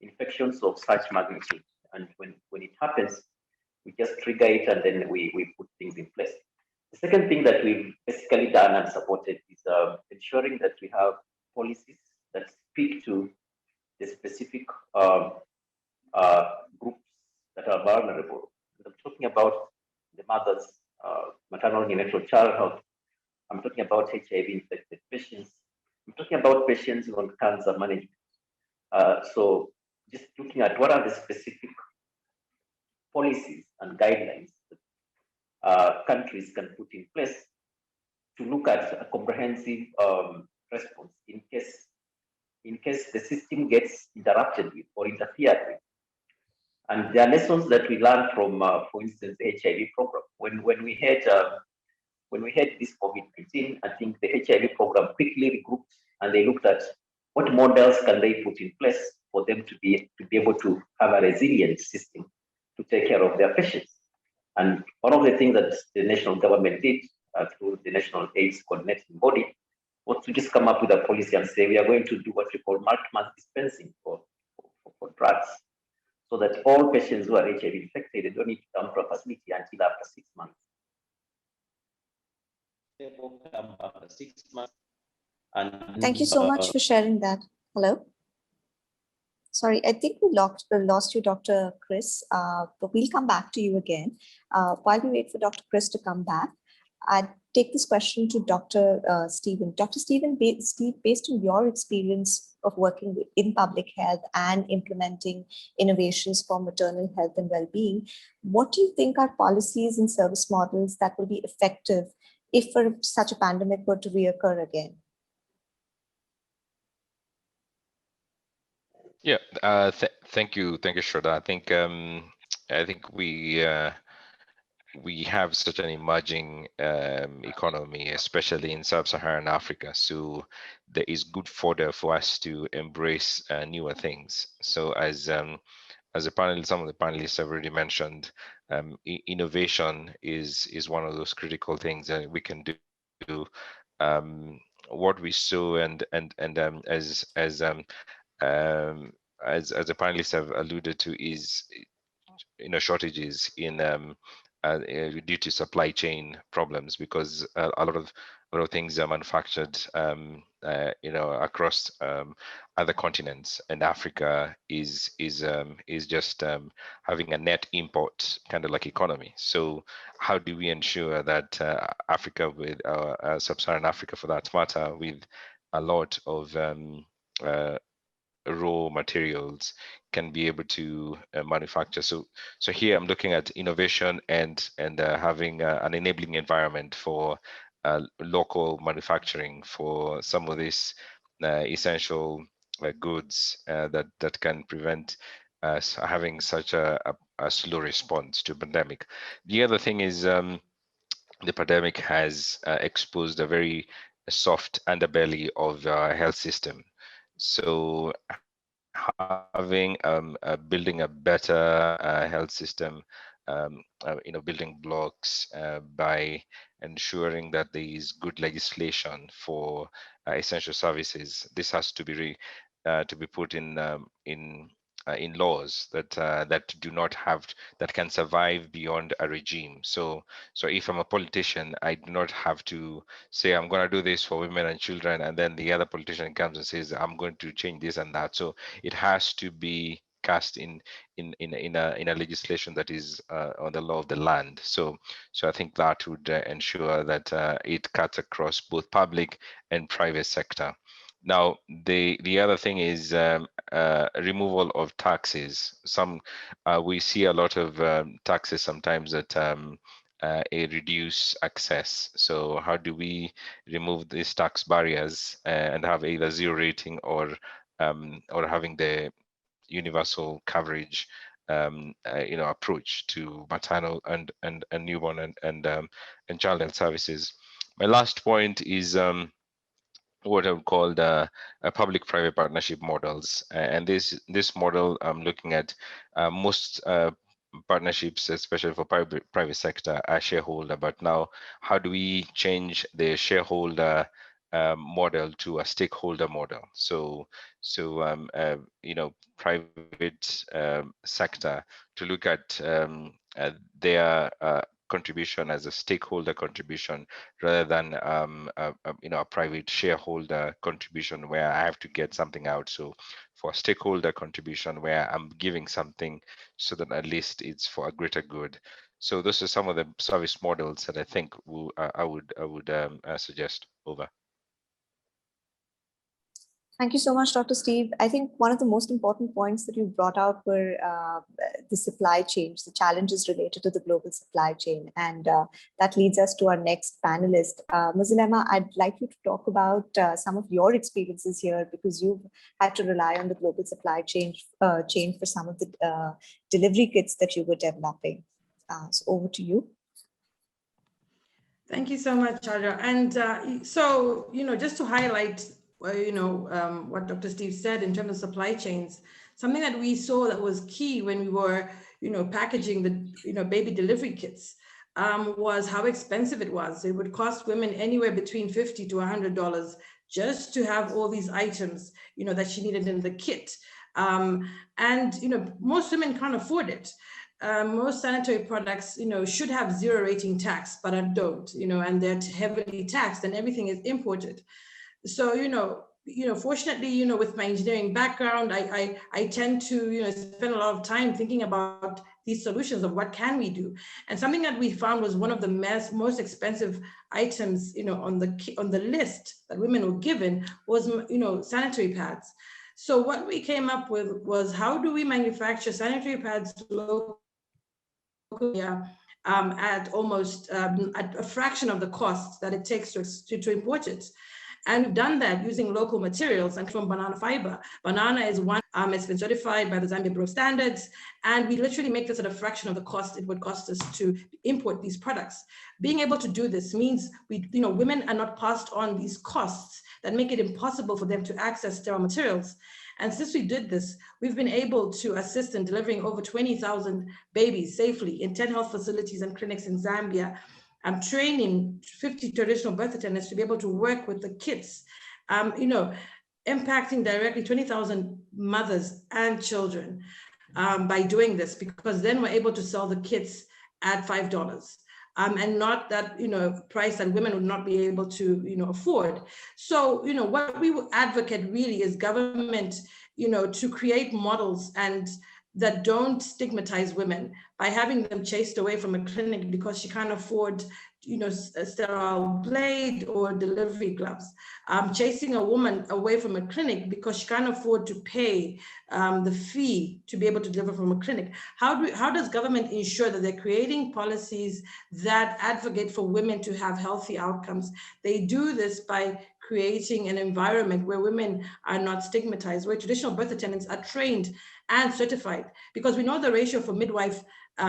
infections of such magnitude. And when it happens, we just trigger it and then we put things in place. The second thing that we've basically done and supported is ensuring that we have policies that speak to the specific groups that are vulnerable. I'm talking about the mothers, maternal neonatal child health. I'm talking about HIV infected patients. I'm talking about patients on cancer management. So just looking at what are the specific policies and guidelines that countries can put in place to look at a comprehensive response in case the system gets interrupted with or interfered with. And there are lessons that we learned from, for instance, the HIV program. When we had this COVID-19, I think the HIV program quickly regrouped and they looked at what models can they put in place for them to be able to have a resilient system to take care of their patients. And one of the things that the national government did through the National AIDS Coordinating Body was to just come up with a policy and say we are going to do what we call multi-month dispensing for drugs, so that all patients who are HIV infected, they don't need to come to a facility until after 6 months. They will come after 6 months. And Thank you so much for sharing that. Hello? Sorry, I think we lost you, Dr. Chris, but we'll come back to you again. While we wait for Dr. Chris to come back, I'd take this question to Dr. Stephen. Dr. Stephen, based on your experience of working in public health and implementing innovations for maternal health and well-being, what do you think are policies and service models that will be effective if such a pandemic were to reoccur again? Yeah, thank you, Shraddha. I think we have such an emerging economy, especially in Sub-Saharan Africa. So there is good fodder for us to embrace newer things. So as a panel, some of the panelists have already mentioned, innovation is one of those critical things that we can do. What we saw and as the panelists have alluded to is shortages in due to supply chain problems, because a lot of things are manufactured across other continents, and Africa is just having a net import kind of like economy. So how do we ensure that Africa, with Sub-Saharan Africa for that matter, with a lot of raw materials, can be able to manufacture? So here I'm looking at innovation and having an enabling environment for local manufacturing for some of these essential goods that can prevent us having such a slow response to pandemic. The other thing is the pandemic has exposed a very soft underbelly of our health system. So having building a better health system, building blocks by ensuring that there is good legislation for essential services. This has to be put in laws that do not have, that can survive beyond a regime. So if I'm a politician, I do not have to say I'm going to do this for women and children, and then the other politician comes and says I'm going to change this and that. So it has to be cast in a legislation that is on the law of the land. So I think that would ensure that it cuts across both public and private sector. Now, the other thing is removal of taxes. We see a lot of taxes sometimes that reduce access. So how do we remove these tax barriers and have either zero rating or having the universal coverage approach to maternal and newborn and child health services? My last point is what I would call the public-private partnership models. And this model, I'm looking at most partnerships, especially for private sector, are shareholder. But now, how do we change the shareholder model to a stakeholder model? So private sector to look at their contribution as a stakeholder contribution rather than a private shareholder contribution where I have to get something out. So for stakeholder contribution where I'm giving something so that at least it's for a greater good. So those are some of the service models that I think I would suggest. Over. Thank you so much, Dr. Steve. I think one of the most important points that you brought out were the supply chains, the challenges related to the global supply chain. And that leads us to our next panelist. Muzilema, I'd like you to talk about some of your experiences here, because you've had to rely on the global supply chain for some of the delivery kits that you were developing. So over to you. Thank you so much, Aja. And so, just to highlight what Dr. Steve said in terms of supply chains, something that we saw that was key when we were, packaging the, baby delivery kits was how expensive it was. It would cost women anywhere between $50 to $100 just to have all these items, that she needed in the kit. And most women can't afford it. Most sanitary products, should have 0 rating tax, but don't, and they're heavily taxed and everything is imported. So, fortunately, with my engineering background, I tend to, spend a lot of time thinking about these solutions of what can we do. And something that we found was one of the most expensive items, on the list that women were given was, sanitary pads. So what we came up with was, how do we manufacture sanitary pads locally at almost at a fraction of the cost that it takes to import it? And we've done that using local materials and from banana fiber. Banana is one, it's been certified by the Zambia Bureau of Standards, and we literally make this at a fraction of the cost it would cost us to import these products. Being able to do this means women are not passed on these costs that make it impossible for them to access sterile materials. And since we did this, we've been able to assist in delivering over 20,000 babies safely in 10 health facilities and clinics in Zambia. I'm training 50 traditional birth attendants to be able to work with the kids, impacting directly 20,000 mothers and children by doing this, because then we're able to sell the kits at $5. And not that, price that women would not be able to, afford. So, what we would advocate really is government, to create models and that don't stigmatize women by having them chased away from a clinic because she can't afford, a sterile blade or delivery gloves. Chasing a woman away from a clinic because she can't afford to pay the fee to be able to deliver from a clinic. How does government ensure that they're creating policies that advocate for women to have healthy outcomes? They do this by creating an environment where women are not stigmatized, where traditional birth attendants are trained and certified, because we know the ratio for midwife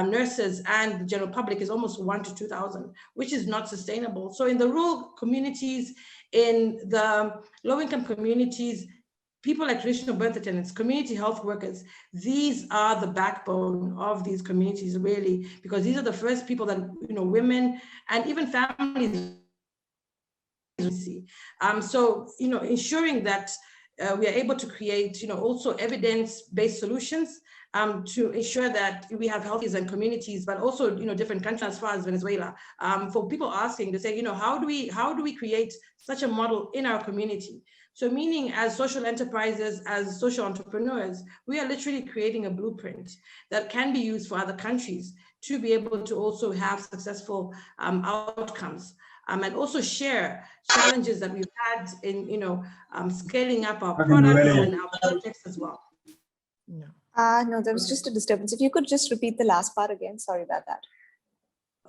nurses and the general public is almost 1 to 2,000, which is not sustainable. So in the rural communities, in the low-income communities, people like traditional birth attendants, community health workers, these are the backbone of these communities, really, because these are the first people that, women and even families see. So, ensuring that we are able to create, also evidence-based solutions to ensure that we have healthies and communities, but also, different countries as far as Venezuela. For people asking to say, how do we create such a model in our community? So meaning as social enterprises, as social entrepreneurs, we are literally creating a blueprint that can be used for other countries to be able to also have successful outcomes. And also share challenges that we've had in, scaling up our products and our projects as well. No, there was just a disturbance. If you could just repeat the last part again. Sorry about that.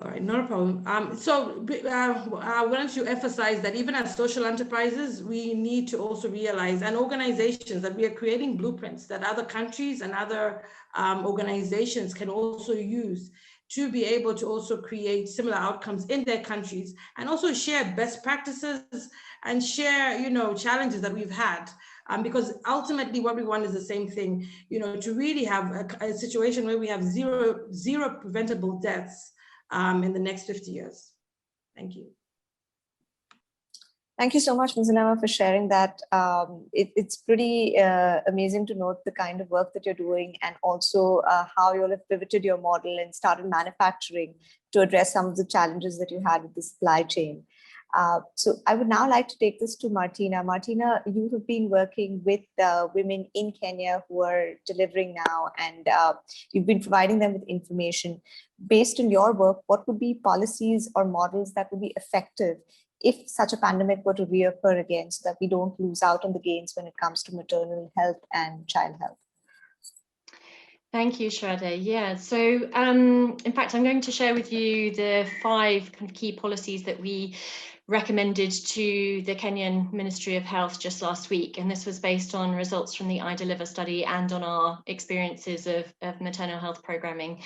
All right, not a problem. I wanted to emphasize that even as social enterprises, we need to also realize, and organizations, that we are creating blueprints that other countries and other organizations can also use to be able to also create similar outcomes in their countries, and also share best practices and share, challenges that we've had. Because ultimately what we want is the same thing, to really have a situation where we have zero preventable deaths in the next 50 years. Thank you. Thank you so much, Ms. Anama, for sharing that. It's pretty amazing to note the kind of work that you're doing, and also how you all have pivoted your model and started manufacturing to address some of the challenges that you had with the supply chain. So I would now like to take this to Martina. Martina, you have been working with women in Kenya who are delivering now, and you've been providing them with information. Based on your work, what would be policies or models that would be effective if such a pandemic were to reoccur again, so that we don't lose out on the gains when it comes to maternal health and child health? Thank you, Shraddha. Yeah, so in fact, I'm going to share with you the 5 kind of key policies that we recommended to the Kenyan Ministry of Health just last week. And this was based on results from the iDeliver study and on our experiences of maternal health programming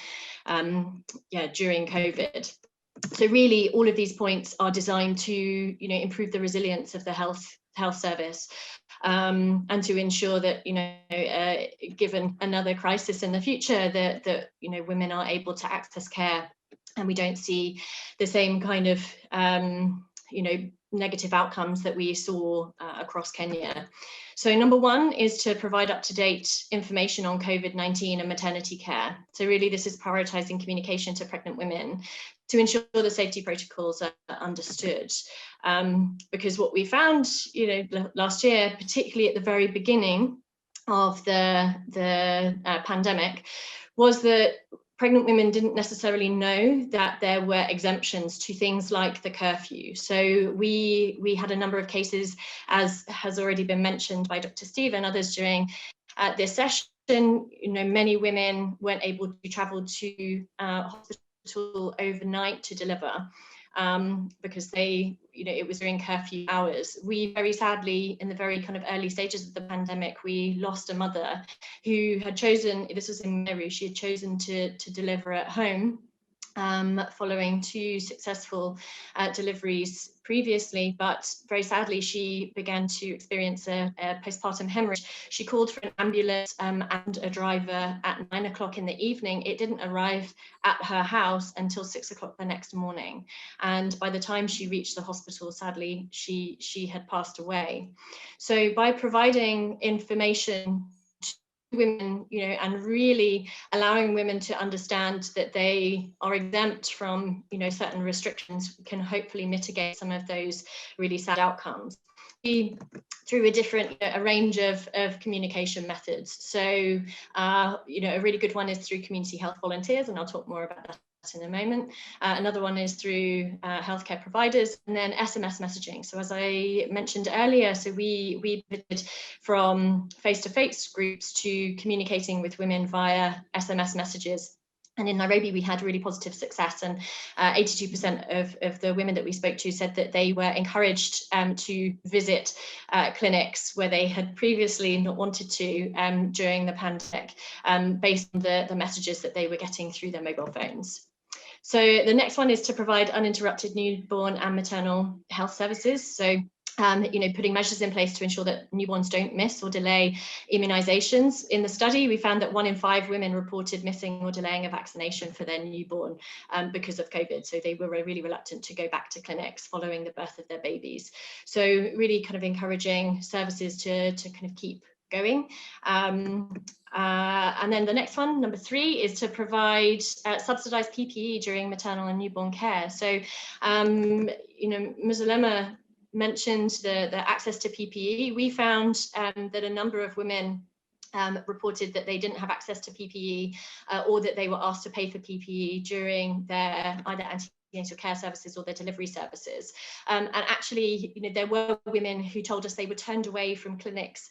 during COVID. So really, all of these points are designed to, improve the resilience of the health service, and to ensure that, given another crisis in the future, that women are able to access care, and we don't see the same kind of negative outcomes that we saw across Kenya. So number 1 is to provide up-to-date information on COVID-19 and maternity care. So really, this is prioritizing communication to pregnant women to ensure the safety protocols are understood. Because what we found, last year, particularly at the very beginning of the pandemic, was that pregnant women didn't necessarily know that there were exemptions to things like the curfew. So we had a number of cases, as has already been mentioned by Dr. Steve and others during this session. Many women weren't able to travel to hospital overnight to deliver, because it was during curfew hours. We very sadly, in the very kind of early stages of the pandemic, we lost a mother who had chosen, this was in Meru, she had chosen to deliver at home, following 2 successful deliveries previously, but very sadly she began to experience a postpartum hemorrhage. She called for an ambulance and a driver at 9 o'clock in the evening. It didn't arrive at her house until 6 o'clock the next morning, and by the time she reached the hospital, sadly she had passed away. So by providing information women, and really allowing women to understand that they are exempt from, certain restrictions, can hopefully mitigate some of those really sad outcomes. Through a range of communication methods. So, a really good one is through community health volunteers, and I'll talk more about that in a moment. Another one is through healthcare providers, and then SMS messaging. So as I mentioned earlier, so we pivoted from face-to-face groups to communicating with women via SMS messages. And in Nairobi, we had really positive success, and 82% of the women that we spoke to said that they were encouraged to visit clinics where they had previously not wanted to during the pandemic, based on the messages that they were getting through their mobile phones. So the next one is to provide uninterrupted newborn and maternal health services. So putting measures in place to ensure that newborns don't miss or delay immunizations. In the study, we found that 1 in 5 women reported missing or delaying a vaccination for their newborn because of COVID. So they were really reluctant to go back to clinics following the birth of their babies. So really kind of encouraging services to kind of keep going. And then the next one, number 3, is to provide subsidized PPE during maternal and newborn care. So, Ms. Olema mentioned the access to PPE. We found that a number of women reported that they didn't have access to PPE, or that they were asked to pay for PPE during their either antenatal care services or their delivery services. And actually, there were women who told us they were turned away from clinics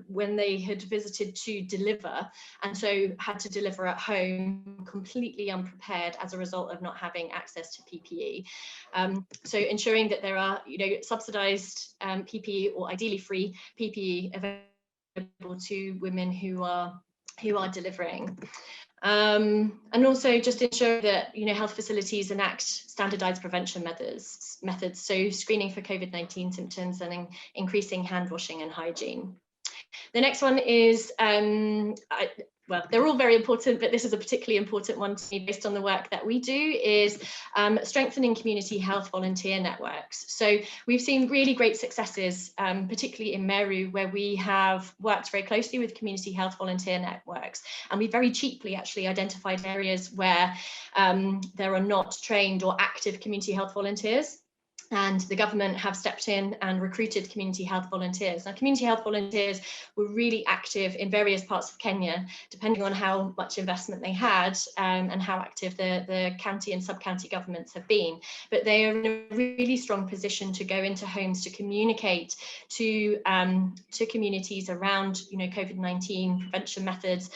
when they had visited to deliver, and so had to deliver at home completely unprepared as a result of not having access to PPE. So ensuring that there are subsidized PPE, or ideally free PPE, available to women who are delivering. And also just ensure that health facilities enact standardized prevention methods, so screening for COVID-19 symptoms and increasing hand washing and hygiene. The next one is, well, they're all very important, but this is a particularly important one to me based on the work that we do, is strengthening community health volunteer networks. So we've seen really great successes, particularly in Meru, where we have worked very closely with community health volunteer networks. And we very cheaply actually identified areas where there are not trained or active community health volunteers. And the government have stepped in and recruited community health volunteers. Now, community health volunteers were really active in various parts of Kenya, depending on how much investment they had and how active the county and sub-county governments have been. But they are in a really strong position to go into homes to communicate to communities around COVID-19 prevention methods.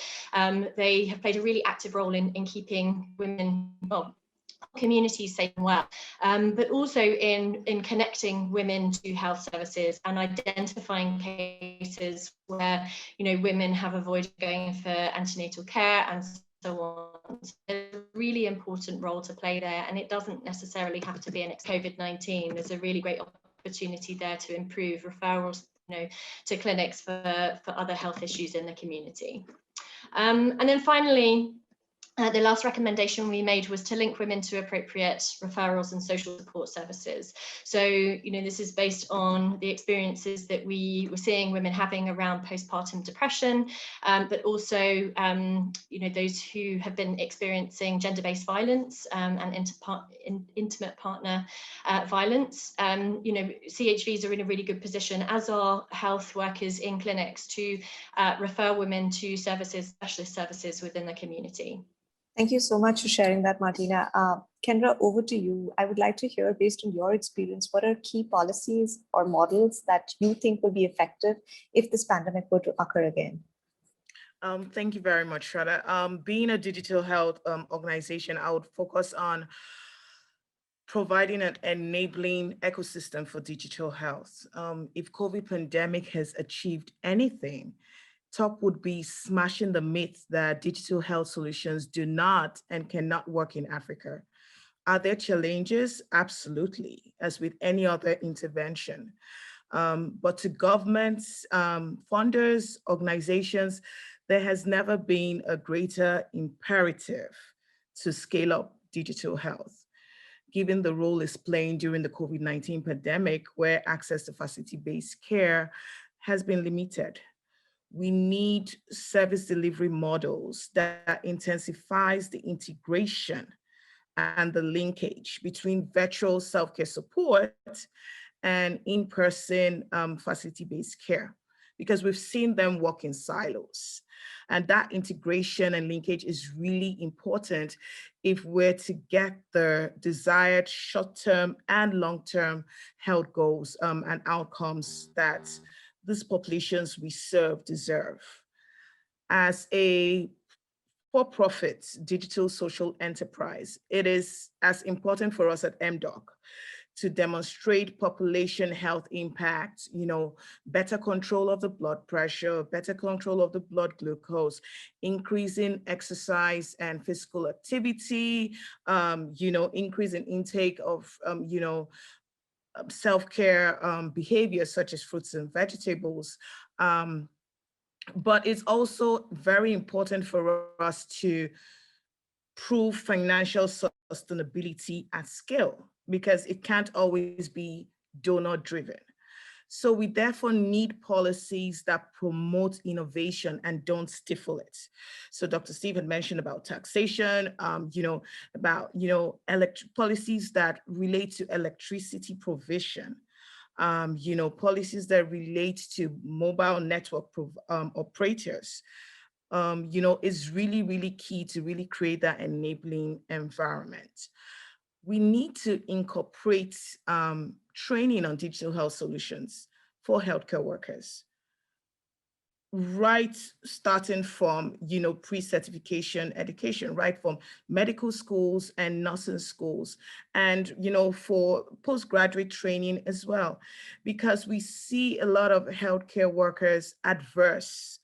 They have played a really active role in keeping women, well, communities safe and well, but also in connecting women to health services and identifying cases where women have avoided going for antenatal care and so on. So there's a really important role to play there, and it doesn't necessarily have to be an COVID-19. There's a really great opportunity there to improve referrals to clinics for other health issues in the community. And then finally, the last recommendation we made was to link women to appropriate referrals and social support services. So, this is based on the experiences that we were seeing women having around postpartum depression, but also, those who have been experiencing gender-based violence and intimate partner violence. CHVs are in a really good position, as are health workers in clinics, to refer women to services, specialist services within the community. Thank you so much for sharing that, Martina. Kendra, over to you. I would like to hear, based on your experience, what are key policies or models that you think will be effective if this pandemic were to occur again? Thank you very much, Shraddha. Being a digital health organization, I would focus on providing an enabling ecosystem for digital health. If COVID pandemic has achieved anything, top would be smashing the myth that digital health solutions do not and cannot work in Africa. Are there challenges? Absolutely, as with any other intervention. But to governments, funders, organizations, there has never been a greater imperative to scale up digital health, given the role it's playing during the COVID-19 pandemic, where access to facility-based care has been limited. We need service delivery models that intensifies the integration and the linkage between virtual self-care support and in-person facility-based care, because we've seen them work in silos. And that integration and linkage is really important if we're to get the desired short-term and long-term health goals and outcomes that these populations we serve deserve. As a for-profit digital social enterprise, it is as important for us at MDOC to demonstrate population health impact, better control of the blood pressure, better control of the blood glucose, increasing exercise and physical activity, increase in intake of, self-care behaviors such as fruits and vegetables. But it's also very important for us to prove financial sustainability at scale, because it can't always be donor-driven. So we therefore need policies that promote innovation and don't stifle it. So Dr. Steve had mentioned about taxation, about policies that relate to electricity provision, policies that relate to mobile network operators. Is really, really key to really create that enabling environment. We need to incorporate training on digital health solutions for healthcare workers, right, starting from, pre-certification education, right from medical schools and nursing schools, and, for postgraduate training as well, because we see a lot of healthcare workers adverse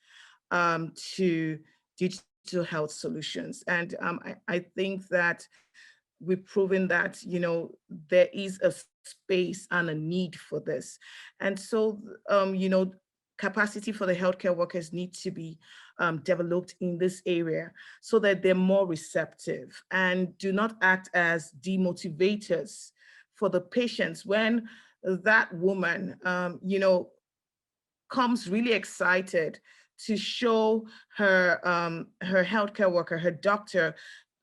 to digital digital health solutions. And I think that we've proven that, there is a space and a need for this. And so, capacity for the healthcare workers need to be developed in this area so that they're more receptive and do not act as demotivators for the patients when that woman, comes really excited to show her her healthcare worker, her doctor,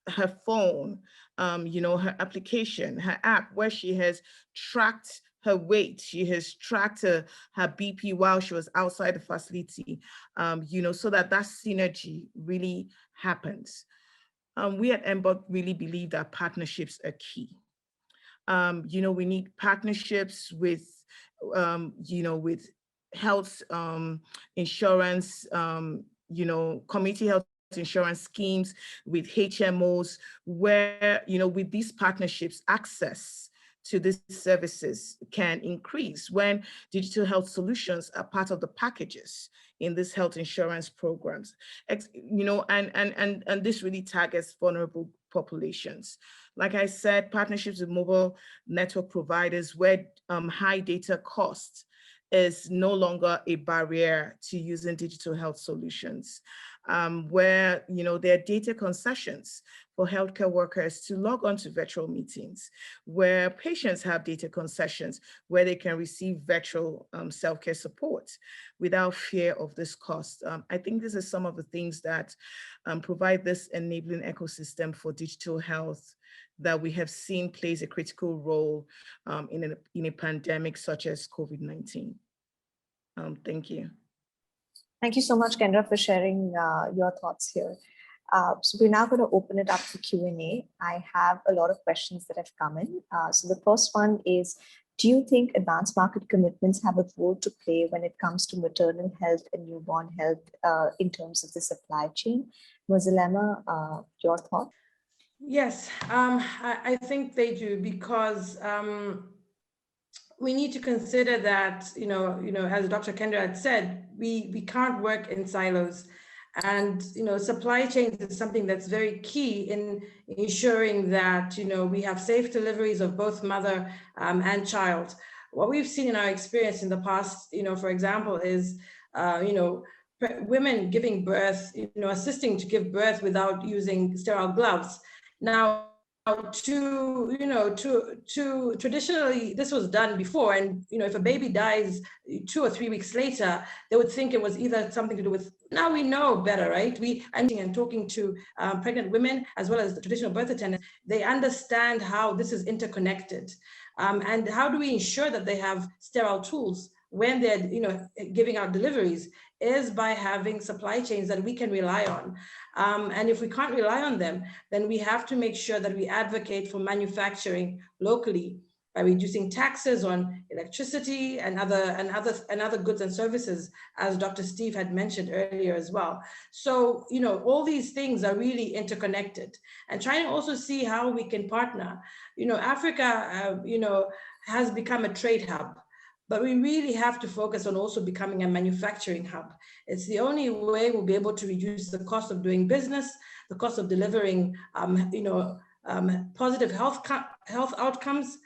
her phone, her application, her app, where she has tracked her weight, she has tracked her BP while she was outside the facility, so that synergy really happens. We at MBOC really believe that partnerships are key. We need partnerships with, with health insurance, community health insurance schemes, with HMOs, where, with these partnerships, access to these services can increase when digital health solutions are part of the packages in these health insurance programs. And this really targets vulnerable populations. Like I said, partnerships with mobile network providers where high data costs is no longer a barrier to using digital health solutions, where there are data concessions for healthcare workers to log on to virtual meetings, where patients have data concessions where they can receive virtual self-care support without fear of this cost. I think this is some of the things that provide this enabling ecosystem for digital health that we have seen plays a critical role in a pandemic such as COVID-19. Thank you. Thank you so much, Kendra, for sharing your thoughts here. So we're now going to open it up for Q&A. I have a lot of questions that have come in. So the first one is, do you think advanced market commitments have a role to play when it comes to maternal health and newborn health in terms of the supply chain? Mozilema, your thought? Yes, I think they do, because we need to consider that, as Dr. Kendra had said, we can't work in silos. And, supply chains is something that's very key in ensuring that, we have safe deliveries of both mother and child. What we've seen in our experience in the past, for example, is, women giving birth, assisting to give birth without using sterile gloves. Now, traditionally, this was done before, and if a baby dies 2 or 3 weeks later, they would think it was either something to do with. Now we know better, right? And talking to pregnant women as well as the traditional birth attendants, they understand how this is interconnected, and how do we ensure that they have sterile tools when they're giving out deliveries, is by having supply chains that we can rely on. And if we can't rely on them, then we have to make sure that we advocate for manufacturing locally by reducing taxes on electricity and other goods and services, as Dr. Steve had mentioned earlier as well. So, all these things are really interconnected, and trying to also see how we can partner. Africa, has become a trade hub, but we really have to focus on also becoming a manufacturing hub. It's the only way we'll be able to reduce the cost of doing business, the cost of delivering, positive health outcomes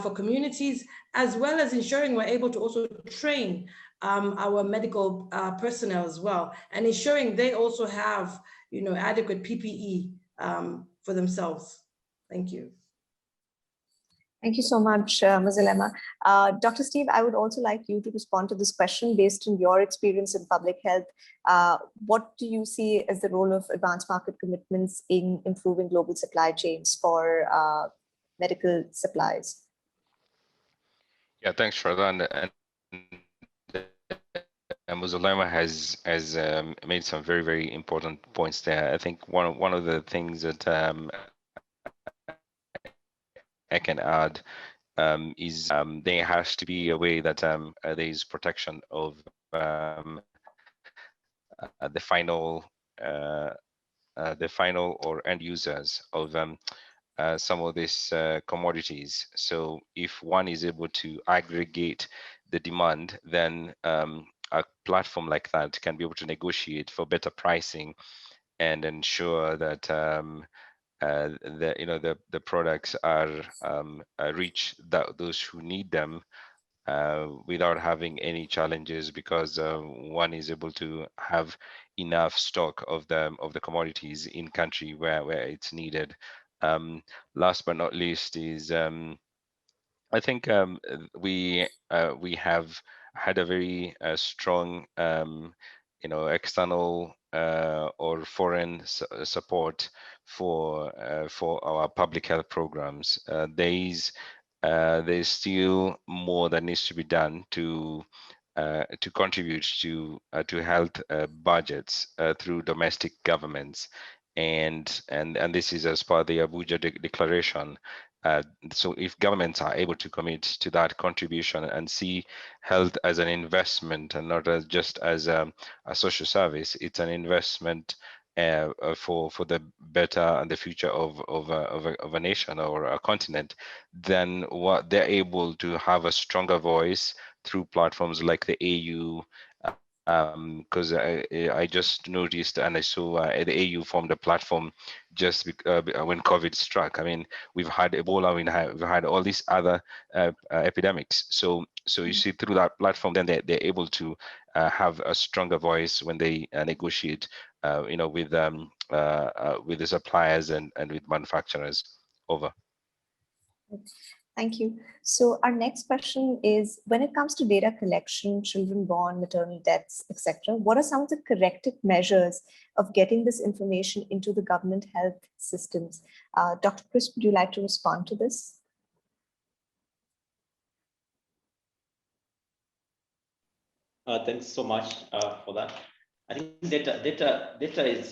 for communities, as well as ensuring we're able to also train our medical personnel as well, and ensuring they also have, adequate PPE for themselves. Thank you. Thank you so much, Mozilema. Dr. Steve, I would also like you to respond to this question based on your experience in public health. What do you see as the role of advanced market commitments in improving global supply chains for medical supplies? Yeah, thanks, Shraddha. And Mozilema has made some very, very important points there. I think one of the things that I can add is there has to be a way that there is protection of the final or end users of some of these commodities. So if one is able to aggregate the demand, then a platform like that can be able to negotiate for better pricing and ensure that the products are reach those who need them without having any challenges, because one is able to have enough stock of the commodities in country where it's needed. Last but not least is I think we have had a very strong external or foreign support for our public health programs. There's still more that needs to be done to contribute to health budgets through domestic governments, and this is as per the Abuja Declaration. So if governments are able to commit to that contribution and see health as an investment and not just as a social service, it's an investment for the better and the future of a nation or a continent, then what they're able to have a stronger voice through platforms like the AU, because I just noticed and I saw the AU formed a platform just when COVID struck. I mean, we've had Ebola, we've had all these other epidemics. So you see, through that platform, then they're able to have a stronger voice when they negotiate, with the suppliers and with manufacturers. Over. Thank you. So our next question is, when it comes to data collection, children born, maternal deaths, etc., what are some of the corrective measures of getting this information into the government health systems? Dr. Chris, would you like to respond to this? Thanks so much for that. I think data is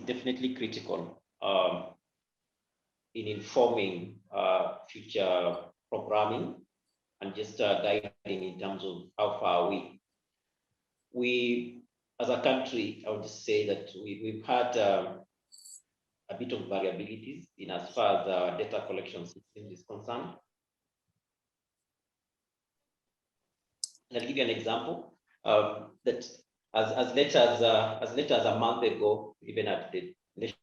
definitely critical in informing future programming and just guiding in terms of how far we as a country, I would just say that we've had a bit of variabilities in as far as the data collection system is concerned. And I'll give you an example that as late as a month ago, even at the national.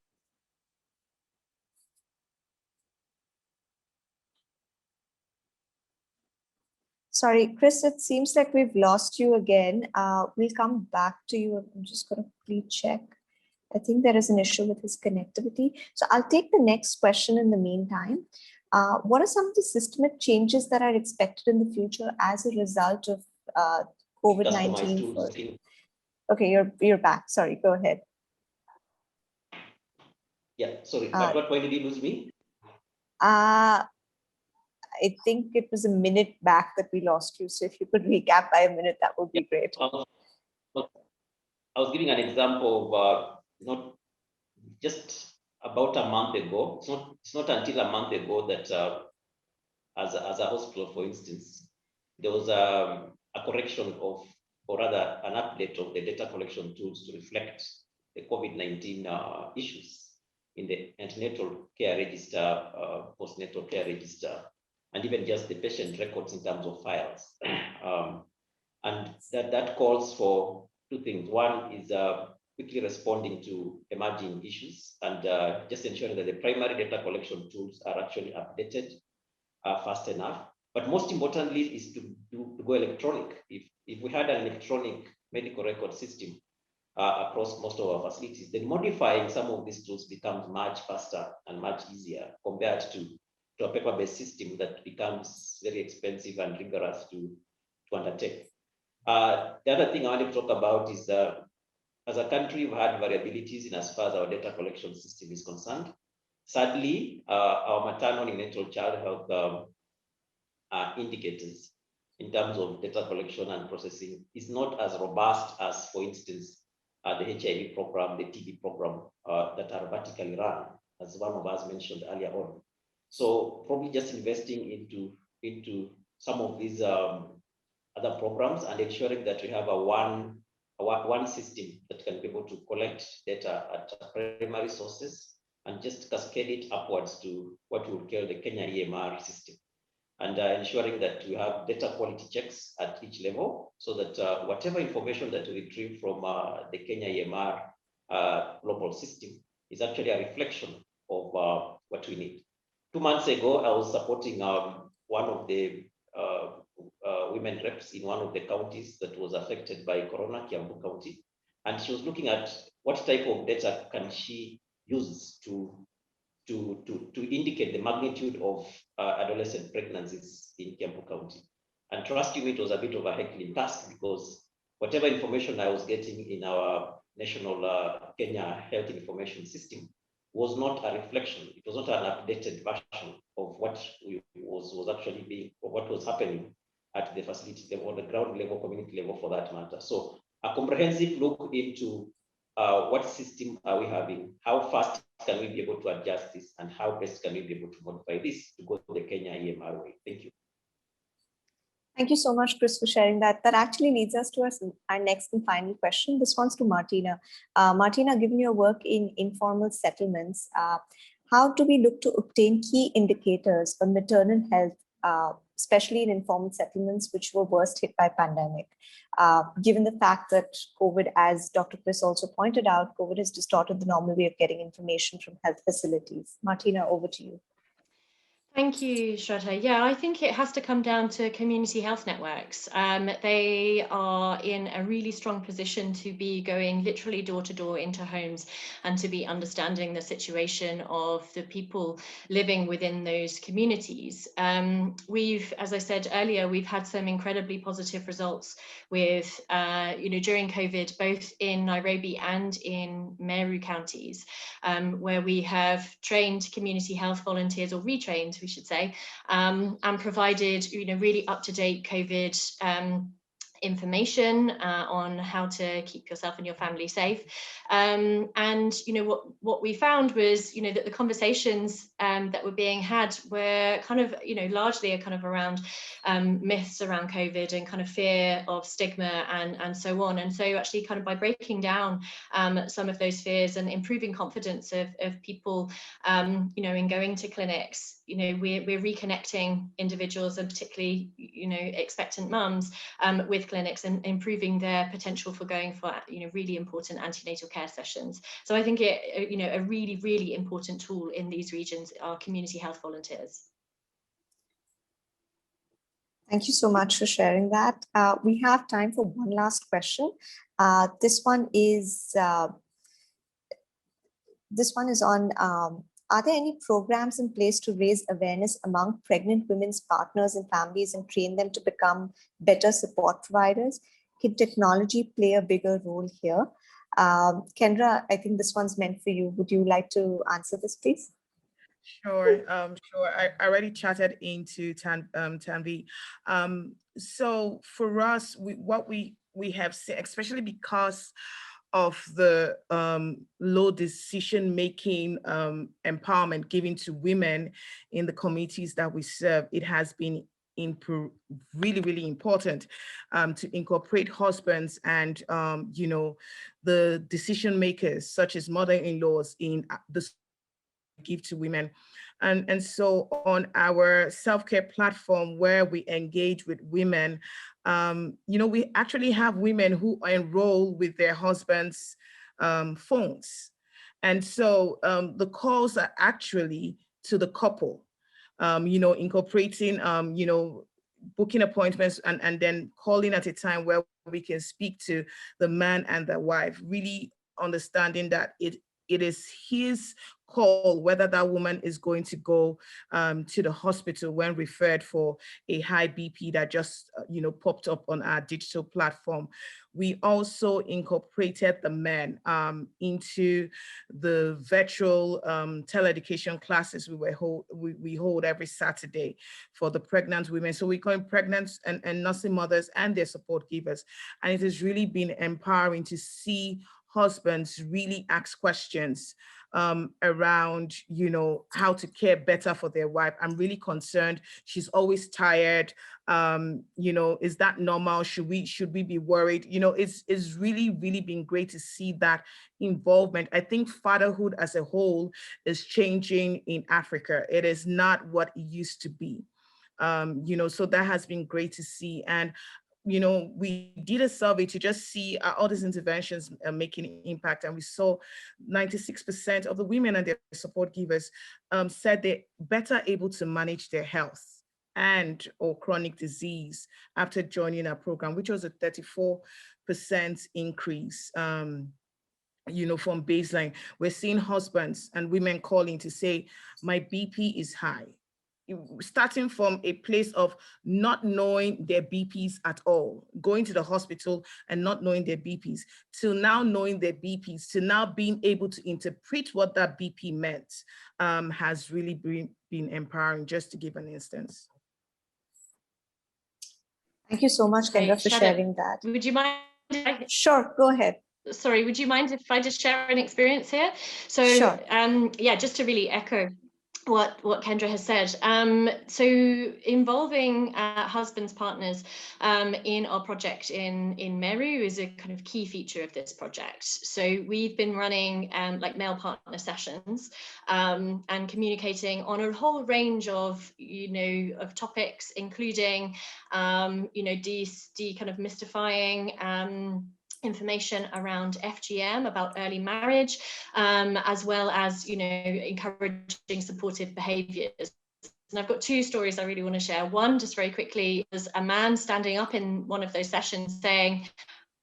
Sorry, Chris, it seems like we've lost you again. We'll come back to you. I'm just going to quickly check. I think there is an issue with his connectivity. So I'll take the next question in the meantime. What are some of the systemic changes that are expected in the future as a result of COVID-19? Okay, you're back. Sorry, go ahead. Yeah, sorry. At what point did you lose me? I think it was a minute back that we lost you. So if you could recap by a minute, that would be great. I was giving an example of not just about a month ago. It's not until a month ago that as a hospital, for instance, there was a correction of, or rather an update of the data collection tools to reflect the COVID-19 issues in the antenatal care register, postnatal care register, and even just the patient records in terms of files. And that calls for two things. One is quickly responding to emerging issues and just ensuring that the primary data collection tools are actually updated fast enough. But most importantly is to go electronic. If we had an electronic medical record system across most of our facilities, then modifying some of these tools becomes much faster and much easier compared to a paper-based system that becomes very expensive and rigorous to undertake. The other thing I want to talk about is as a country, we've had variabilities in as far as our data collection system is concerned. Sadly, our maternal neonatal child health indicators in terms of data collection and processing is not as robust as, for instance, the HIV program, the TB program that are vertically run, as one of us mentioned earlier on. So probably just investing into some of these other programs and ensuring that we have a one system that can be able to collect data at primary sources and just cascade it upwards to what we would call the Kenya EMR system. And ensuring that we have data quality checks at each level so that whatever information that we retrieve from the Kenya EMR global system is actually a reflection of what we need. 2 months ago, I was supporting one of the women reps in one of the counties that was affected by Corona, Kiambu County. And she was looking at what type of data can she use to indicate the magnitude of adolescent pregnancies in Kiambu County. And trust you, it was a bit of a heckling task because whatever information I was getting in our national Kenya health information system was not a reflection. It was not an updated version of what was actually being, or what was happening at the facility level, or the ground level, community level for that matter. So a comprehensive look into what system are we having, how fast can we be able to adjust this, and how best can we be able to modify this to go the Kenya EMR way. Thank you. Thank you so much, Chris, for sharing that. That actually leads us to our next and final question. This one's to Martina. Martina, given your work in informal settlements, how do we look to obtain key indicators on maternal health, especially in informal settlements, which were worst hit by pandemic? Given the fact that COVID, as Dr. Chris also pointed out, COVID has distorted the normal way of getting information from health facilities. Martina, over to you. Thank you, Shraddha. Yeah, I think it has to come down to community health networks. They are in a really strong position to be going literally door to door into homes and to be understanding the situation of the people living within those communities. We've, as I said earlier, we've had some incredibly positive results with, during COVID, both in Nairobi and in Meru counties, where we have trained community health volunteers, or retrained, we should say, and provided, really up-to-date COVID information on how to keep yourself and your family safe. And what we found was that the conversations that were being had were kind of largely kind of around myths around COVID and kind of fear of stigma and so on. And so actually kind of by breaking down some of those fears and improving confidence of people in going to clinics, we're reconnecting individuals, and particularly expectant mums, with clinics, and improving their potential for going for really important antenatal care sessions. So I think a really, really important tool in these regions are community health volunteers. Thank you so much for sharing that. We have time for one last question. This one is on, are there any programs in place to raise awareness among pregnant women's partners and families and train them to become better support providers? Can technology play a bigger role here? Kendra, I think this one's meant for you. Would you like to answer this, please? Sure. I already chatted into Tanvi. So for us, what we have seen, especially because of the low decision-making empowerment given to women in the communities that we serve, it has been really, really important to incorporate husbands and, the decision makers, such as mother-in-laws, in the give to women. And so on our self-care platform, where we engage with women, we actually have women who enroll with their husbands' phones. And so the calls are actually to the couple, incorporating, booking appointments and then calling at a time where we can speak to the man and the wife, really understanding that it is his call whether that woman is going to go to the hospital when referred for a high BP that just popped up on our digital platform. We also incorporated the men into the virtual teleeducation classes we hold every Saturday for the pregnant women. So we call them pregnant and nursing mothers and their support givers. And it has really been empowering to see husbands really ask questions around, how to care better for their wife. I'm really concerned. She's always tired. Is that normal? Should we be worried? It's really, really been great to see that involvement. I think fatherhood as a whole is changing in Africa. It is not what it used to be. So that has been great to see. And we did a survey to just see are all these interventions making impact, and we saw 96% of the women and their support givers said they're better able to manage their health and or chronic disease after joining our program, which was a 34% increase. From baseline. We're seeing husbands and women calling to say, my BP is high. Starting from a place of not knowing their BPs at all, going to the hospital and not knowing their BPs, to now knowing their BPs, to now being able to interpret what that BP meant, has really been empowering, just to give an instance. Thank you so much, Kendra, for sharing that. Would you mind? Sure, go ahead. Sorry, would you mind if I just share an experience here? So, sure. Yeah, just to really echo what Kendra has said. So involving husbands, partners in our project in Meru is a kind of key feature of this project. So we've been running like male partner sessions and communicating on a whole range of, of topics, including, kind of mystifying information around FGM, about early marriage, as well as, encouraging supportive behaviours. And I've got two stories I really want to share. One, just very quickly, was a man standing up in one of those sessions saying,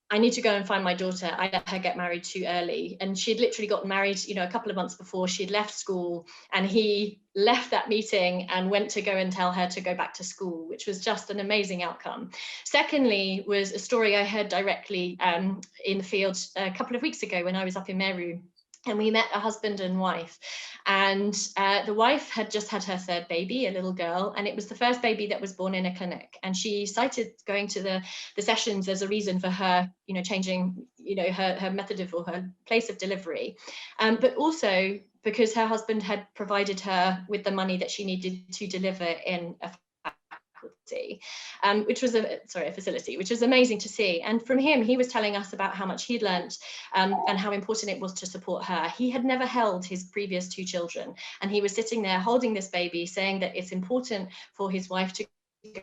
I need to go and find my daughter. I let her get married too early. And she'd literally gotten married, a couple of months before she'd left school, and he left that meeting and went to go and tell her to go back to school, which was just an amazing outcome. Secondly, was a story I heard directly in the field a couple of weeks ago when I was up in Meru. And we met a husband and wife, and the wife had just had her third baby, a little girl, and it was the first baby that was born in a clinic. And she cited going to the sessions as a reason for her, changing, her method of, or her place of delivery, but also because her husband had provided her with the money that she needed to deliver in a which was a facility, which was amazing to see. And from him, he was telling us about how much he'd learned and how important it was to support her. He had never held his previous two children, and he was sitting there holding this baby, saying that it's important for his wife to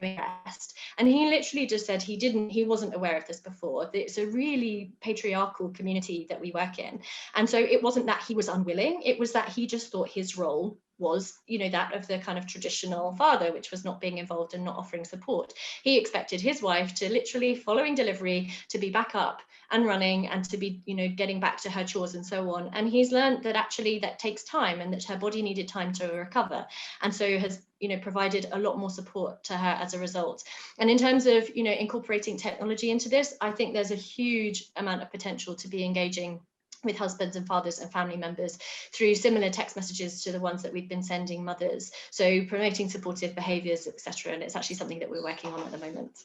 rest. And he literally just said he wasn't aware of this before. It's a really patriarchal community that we work in. And so it wasn't that he was unwilling, it was that he just thought his role was, that of the kind of traditional father, which was not being involved and not offering support. He expected his wife to literally, following delivery, to be back up and running and to be, getting back to her chores and so on. And he's learned that actually that takes time, and that her body needed time to recover. And so has, provided a lot more support to her as a result. And in terms of, incorporating technology into this, I think there's a huge amount of potential to be engaging with husbands and fathers and family members through similar text messages to the ones that we've been sending mothers. So promoting supportive behaviours, etc. And it's actually something that we're working on at the moment.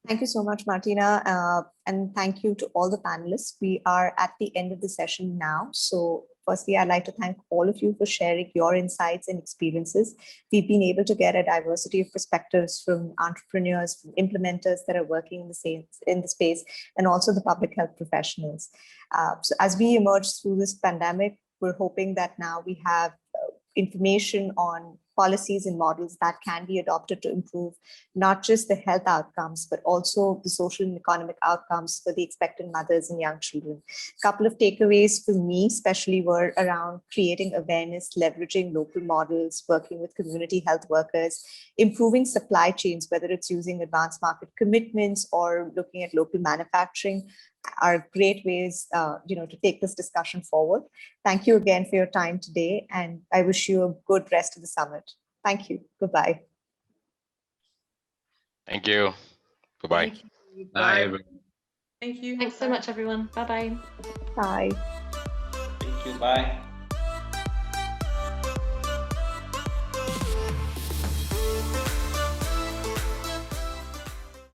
Thank you so much, Martina. And thank you to all the panelists. We are at the end of the session now. So firstly, I'd like to thank all of you for sharing your insights and experiences. We've been able to get a diversity of perspectives from entrepreneurs, from implementers that are working in the space, and also the public health professionals. So as we emerge through this pandemic, we're hoping that now we have information on policies and models that can be adopted to improve not just the health outcomes, but also the social and economic outcomes for the expectant mothers and young children. A couple of takeaways for me especially were around creating awareness, leveraging local models, working with community health workers, improving supply chains, whether it's using advanced market commitments or looking at local manufacturing, are great ways to take this discussion forward. Thank you again for your time today, and I wish you a good rest of the summit. Thank you. Goodbye. Thank you. Goodbye. Thank you. Bye. Bye. Thank you. Thanks so much, everyone. Bye-bye. Bye. Thank you. Bye.